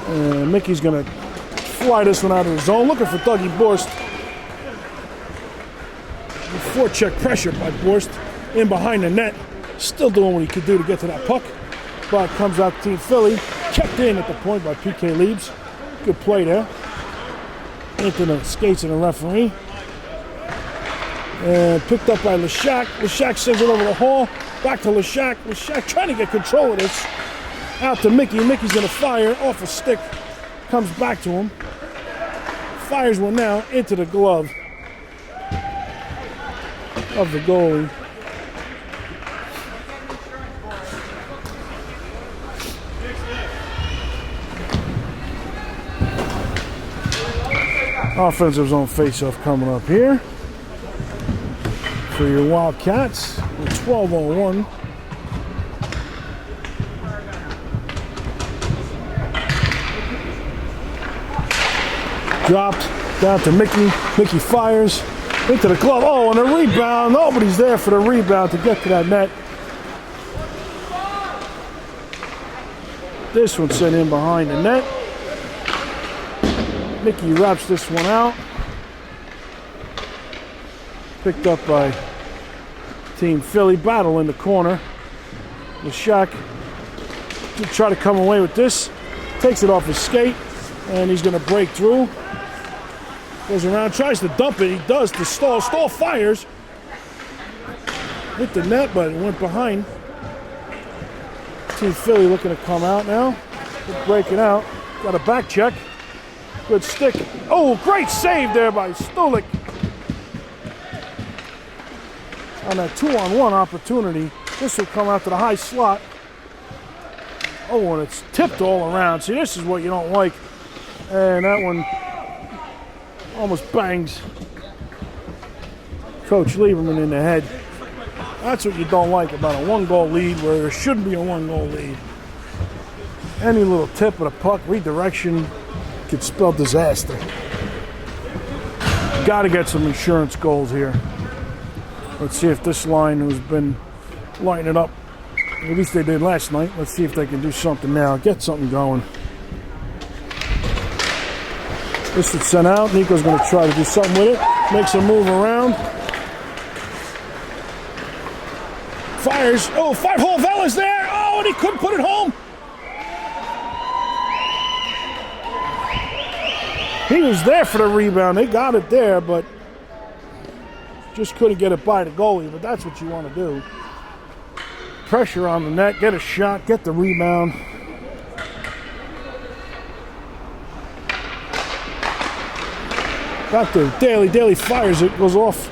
And Mickey's going to fly this one out of the zone. Looking for Dougie Borst. Forecheck pressure by Borst in behind the net. Still doing what he could do to get to that puck. But comes out to Team Philly. Kept in at the point by PK Leaves. Good play there. Into the skates of the referee. And picked up by Lashak. Lashak sends it over the hall. Back to Lashak. Lashak trying to get control of this. Out to Mickey. Mickey's going to fire off a stick. Comes back to him. Fires one now into the glove of the goalie. Offensive zone face-off coming up here for your Wildcats. 12:01. Dropped down to Mickey. Mickey fires into the glove. Oh, and a rebound. Nobody's there for the rebound to get to that net. This one sent in behind the net. Mickey wraps this one out. Picked up by Team Philly. Battle in the corner. Leshak to try to come away with this. Takes it off his skate, and he's going to break through. Goes around, tries to dump it. He does to Stahl. Stahl fires. Hit the net, but it went behind. Team Philly looking to come out now. Good breaking out. Got a back check. Good stick. Oh, great save there by Stulik. On that 2-on-1 opportunity. This will come out to the high slot. Oh, and it's tipped all around. See, this is what you don't like. And that one almost bangs Coach Lieberman in the head. That's what you don't like about a one-goal lead where there shouldn't be a one-goal lead. Any little tip of the puck, redirection, could spell disaster. Got to get some insurance goals here. Let's see if this line who's been lighting it up, at least they did last night. Let's see if they can do something now. Get something going. This is sent out. Nico's going to try to do something with it. Makes a move around. Fires. Oh, 5-hole Vella's there. Oh, and he couldn't put it home. He was there for the rebound. They got it there, but just couldn't get it by the goalie. But that's what you want to do. Pressure on the net, get a shot, get the rebound. Back to Daly. Daly fires it, goes off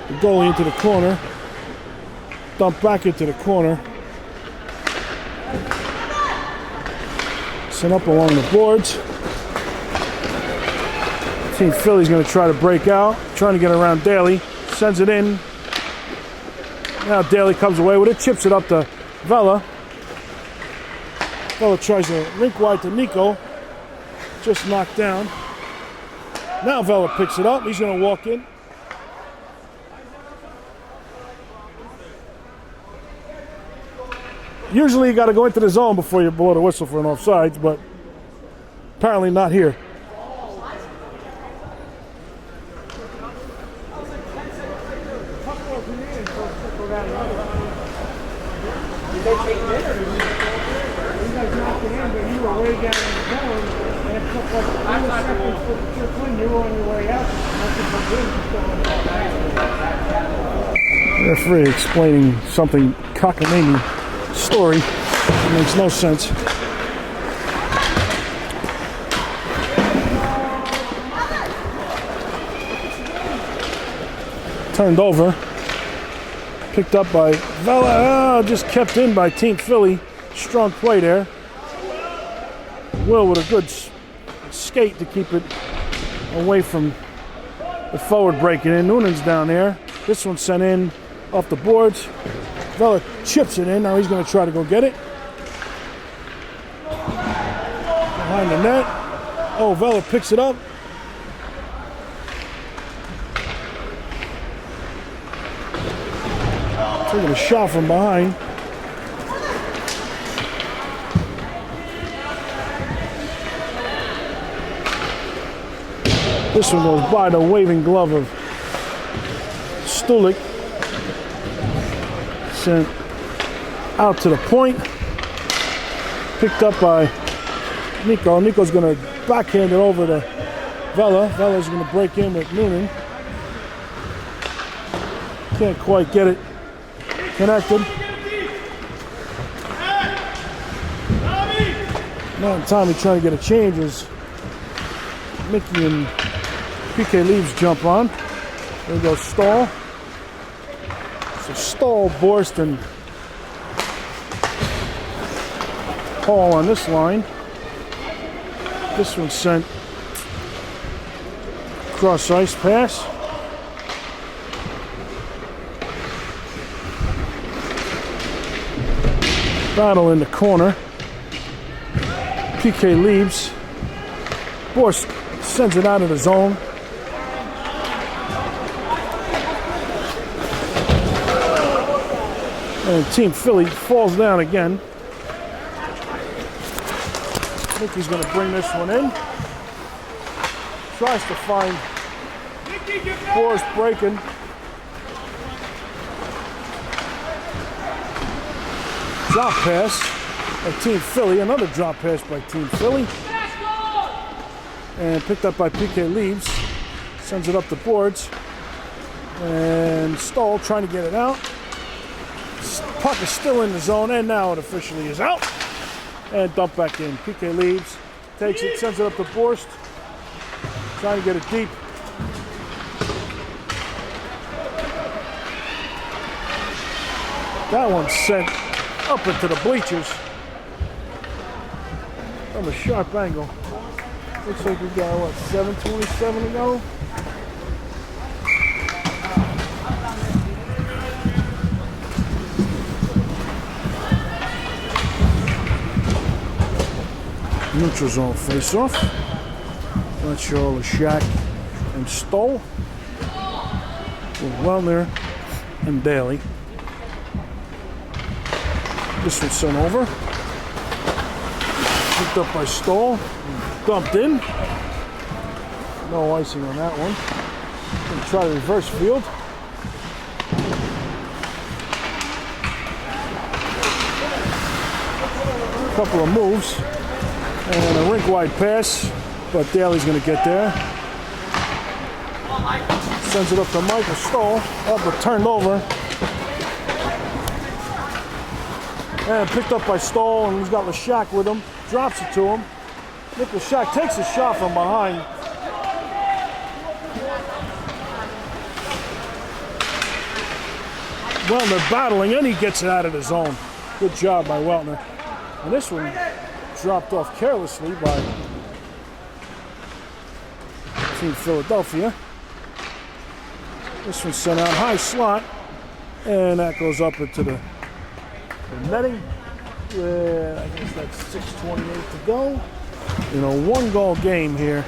the goalie into the corner. Dump back into the corner. Sent up along the boards. Team Philly's going to try to break out, trying to get around Daly. Sends it in. Now Daly comes away with it, chips it up to Vela. Vela tries to rink wide to Nico. Just knocked down. Now Vela picks it up. He's going to walk in. Usually you got to go into the zone before you blow the whistle for an offsides, but apparently not here. Referee explaining something cockamamie story. It makes no sense. Turned over. Picked up by Vela. Just kept in by Team Philly. Strong play there. Will with a good skate to keep it away from the forward breaking in. Noonan's down there. This one sent in off the boards. Vela chips it in. Now he's going to try to go get it. Behind the net. Oh, Vela picks it up. Taking a shot from behind. This one goes by the waving glove of Stulik. Sent out to the point. Picked up by Nico. Nico's going to backhand it over to Vela. Vela's going to break in with Noonan. Can't quite get it connected. Now Tommy trying to get a change as Mickey and PK Leaves jump on. There goes Stahl. So Stahl, Borst, and Hall on this line. This one sent cross ice pass. Battle in the corner. PK leaves. Borst sends it out of the zone. And Team Philly falls down again. think he's going to bring this one in. Tries to find Forrest breaking. Drop pass by Team Philly. Another drop pass by Team Philly. And picked up by PK Leaves. Sends it up the boards. And Stoll trying to get it out. Puck is still in the zone, and now it officially is out. And dumped back in. PK Leaves. Takes it, sends it up to Borst. Trying to get it deep. That one's sent up into the bleachers from a sharp angle. Looks like we got, what, 7:27 to go? Neutral zone face-off. Not sure Leshak and Stoll. With Welner and Daly. This one's sent over. Picked up by Stoll. Dumped in. No icing on that one. Gonna try the reverse field. Couple of moves. And a rink-wide pass, but Daly's going to get there. Sends it up to Michael Stoll, but turned over. And picked up by Stoll, and he's got Leshak with him. Drops it to him. Nick Leshak takes a shot from behind. Weltner battling, and he gets it out of the zone. Good job by Weltner. And this one dropped off carelessly by Team Philadelphia. This one's sent out high slot, and that goes up into the netting. I guess that's 6:28 to go. In a one-goal game here.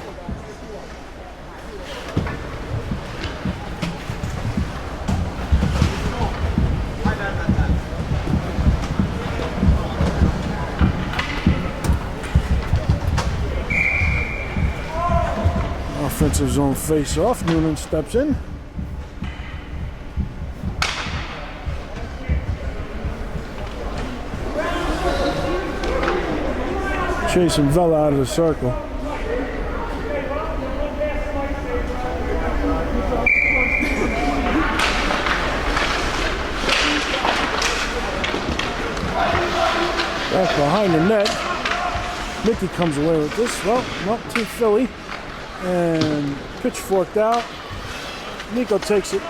Offensive zone face-off. Noonan steps in. Chasing Vela out of the circle. Back behind the net. Mickey comes away with this. Well, not Team Philly. And pitchforked out. Nico takes it.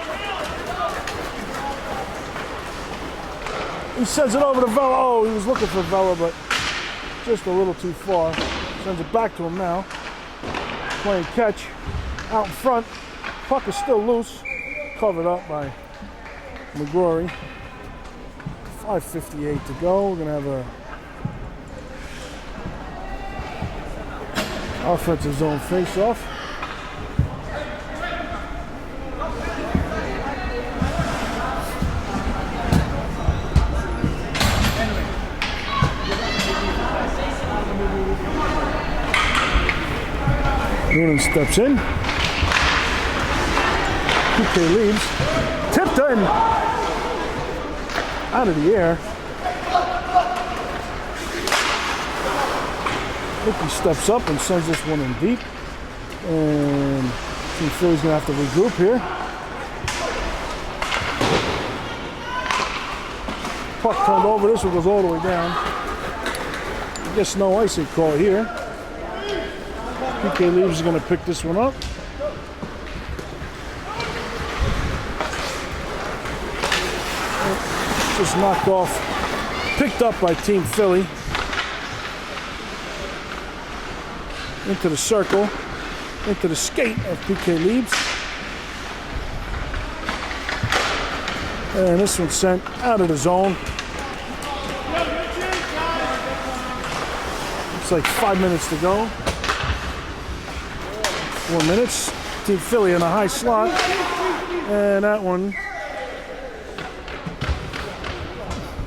He sends it over to Vela. Oh, he was looking for Vela, but just a little too far. Sends it back to him now. Playing catch out in front. Puck is still loose. Covered up by McGrory. 5:58 to go. We're going to have a offensive zone face-off. Noonan steps in. PK leaves. Tipped in. Out of the air. Mickey steps up and sends this one in deep. And Team Philly's going to have to regroup here. Puck turned over. This one goes all the way down. I guess no icing call here. PK Leaves is going to pick this one up. Just knocked off. Picked up by Team Philly. Into the circle, into the skate of PK Leaves. And this one's sent out of the zone. It's like 5 minutes to go. 4 minutes. Team Philly in a high slot. And that one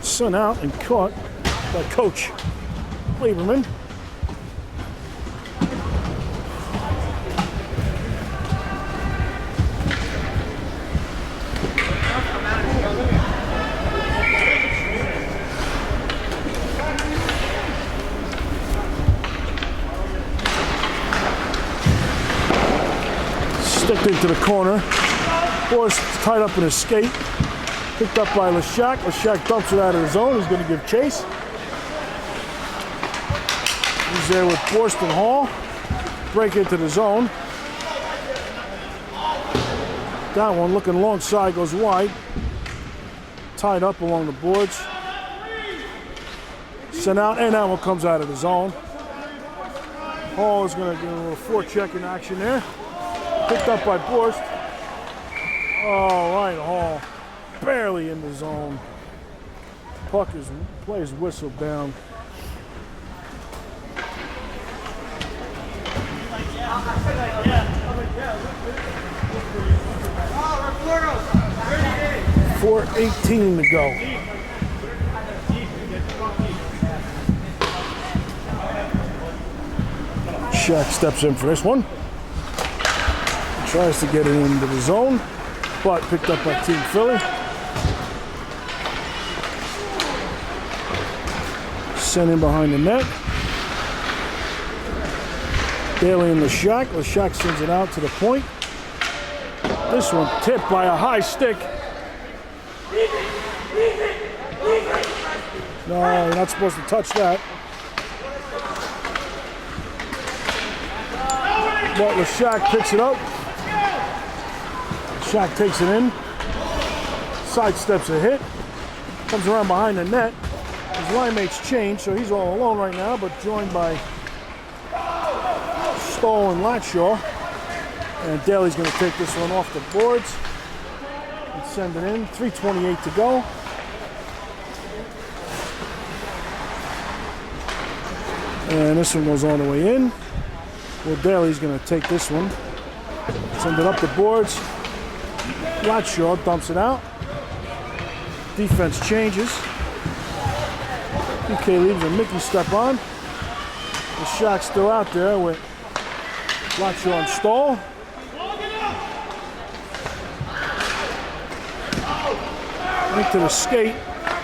sent out and caught by Coach Lieberman. into the corner. Borst tied up in his skate. Picked up by Leshak. Leshak dumps it out of the zone. He's going to give chase. He's there with Borst and Hall. Break into the zone. That one looking long side goes wide. Tied up along the boards. Sent out, and that one comes out of the zone. Hall is going to do a little forecheck in action there. Picked up by Borst. Oh, right, Hall. Barely in the zone. Puck plays whistle down. .4:18 to go. Shaq steps in for this one. Tries to get it into the zone, but picked up by Team Philly. Sent in behind the net. Daly and Leshak. Leshak sends it out to the point. This one tipped by a high stick. No, you're not supposed to touch that. But Leshak picks it up. Leshak takes it in. Sidesteps a hit. Comes around behind the net. His line mates change, so he's all alone right now, but joined by Stoll and Latshaw. And Daly's going to take this one off the boards and send it in. 3:28 to go. And this one goes all the way in. Well, Daly's going to take this one, send it up the boards. Latshaw dumps it out. Defense changes. PK leaves and Mickey step on. The shot's still out there with Latshaw and Stoll. Into the skate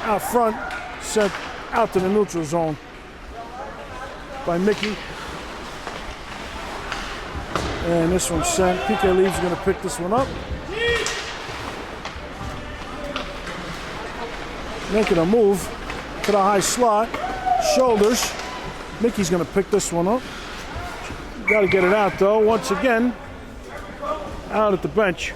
out front, sent out to the neutral zone by Mickey. And this one's sent. PK Leaves going to pick this one up. Making a move to the high slot. Shoulders. Mickey's going to pick this one up. Got to get it out though. Once again, out at the bench.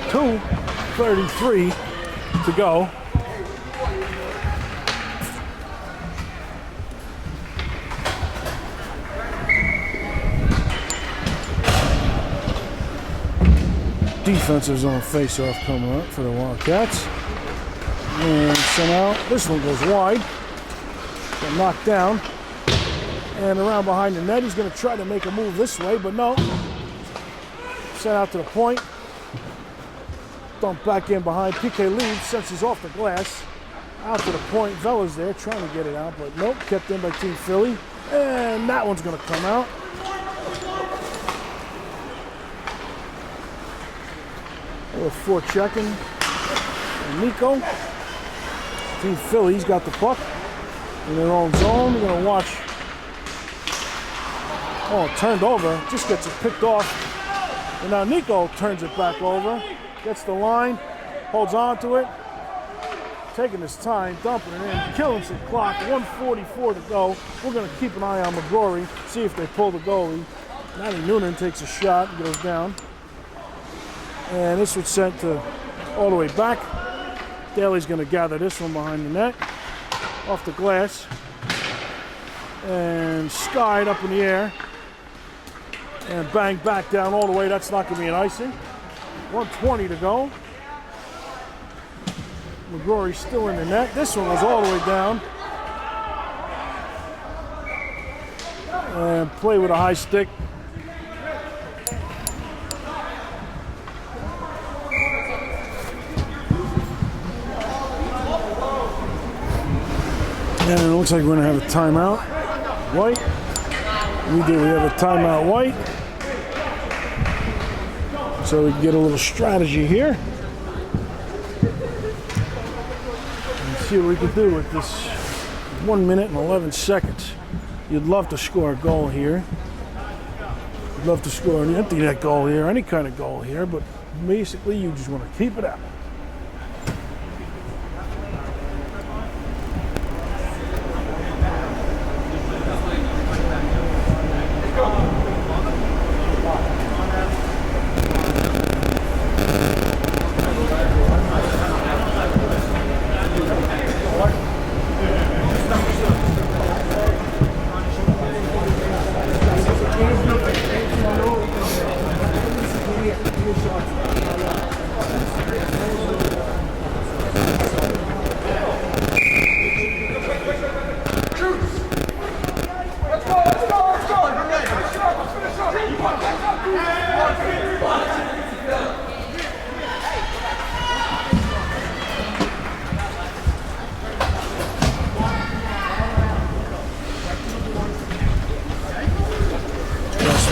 2:33 to go. Defensive zone face-off coming up for the Wildcats. And sent out. This one goes wide. Got knocked down. And around behind the net. He's going to try to make a move this way, but no. Sent out to the point. Dumped back in behind. PK Leaves senses off the glass. Out to the point. Vella's there trying to get it out, but nope. Kept in by Team Philly. And that one's going to come out. A little forechecking. And Nico. Team Philly's got the puck in their own zone. We're going to watch. Oh, it turned over. Just gets it picked off. And now Nico turns it back over. Gets the line. Holds on to it. Taking his time. Dumping it in. Killing some clock. 1:44 to go. We're going to keep an eye on McGrory. See if they pull the goalie. Matty Noonan takes a shot and goes down. And this was sent to all the way back. Daly's going to gather this one behind the net. Off the glass. And skied up in the air. And banged back down all the way. That's not going to be an icing. 1:20 to go. McGrory's still in the net. This one was all the way down. And play with a high stick. And it looks like we're going to have a timeout. White. We do. We have a timeout, White. So we can get a little strategy here. And see what we can do with this 1 minute and 11 seconds. You'd love to score a goal here. Love to score an empty net goal here, any kind of goal here, but basically you just want to keep it out.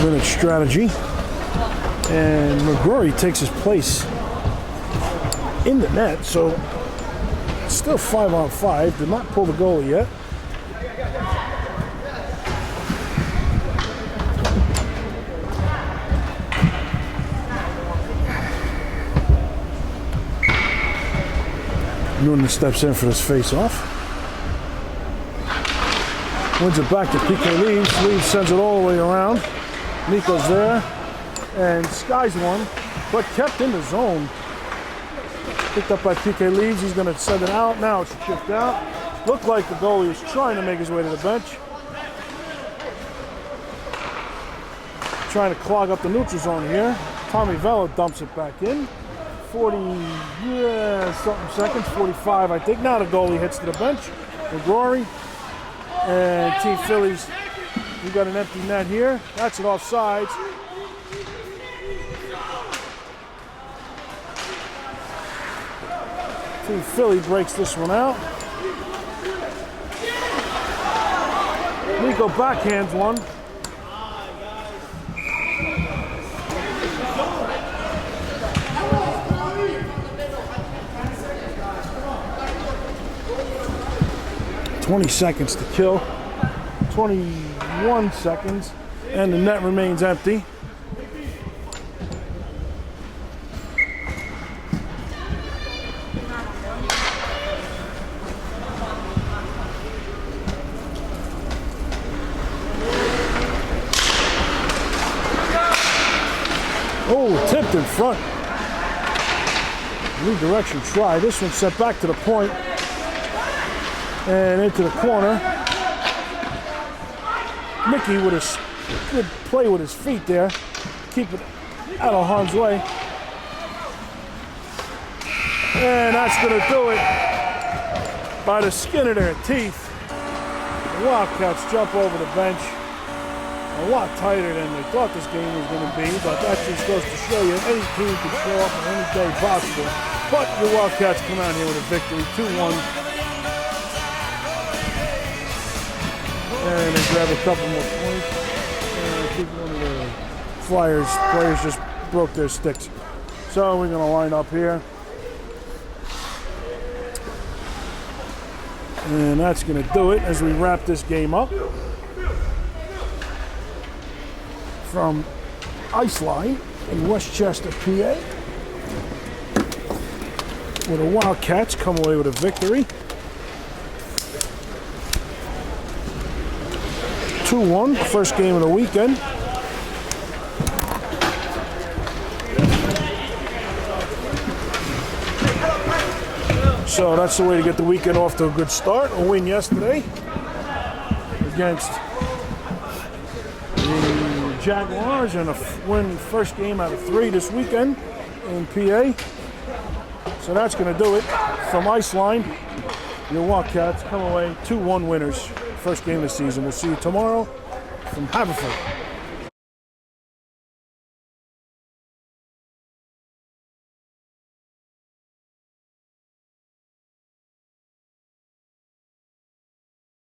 Minute strategy, and McGrory takes his place in the net, so it's still 5-on-5. Did not pull the goalie yet. Noonan steps in for this face-off. Wins it back to PK Leeds. Leeds sends it all the way around. Nico's there, and Sky's one, but kept in the zone. Picked up by PK Leeds. He's going to send it out. Now it's chipped out. Looked like the goalie was trying to make his way to the bench. Trying to clog up the neutral zone here. Tommy Vella dumps it back in. 40, something seconds, 45, I think. Now the goalie hits to the bench. McGrory and Team Phillies. We got an empty net here. That's an offsides. Team Philly breaks this one out. Nico backhands one. "20 seconds to kill. 21 seconds, and the net remains empty. Oh, tipped in front. Redirection try. This one set back to the point and into the corner. Mickey with a good play with his feet there. Keep it out of harm's way. And that's going to do it by the skin of their teeth. The Wildcats jump over the bench. A lot tighter than they thought this game was going to be, but that just goes to show you any team can show up on any day possible. But the Wildcats come out here with a victory, 2-1. And they grab a couple more points. And I think one of the Flyers players just broke their sticks. So we're going to line up here. And that's going to do it as we wrap this game up. From Iceline in Westchester, PA, where the Wildcats come away with a victory. 2-1, first game of the weekend. So that's the way to get the weekend off to a good start. A win yesterday against the Jaguars, and a win first game out of 3 this weekend in PA. So that's going to do it from Iceline. Your Wildcats come away 2-1 winners. First game of the season. We'll see you tomorrow from Haverford.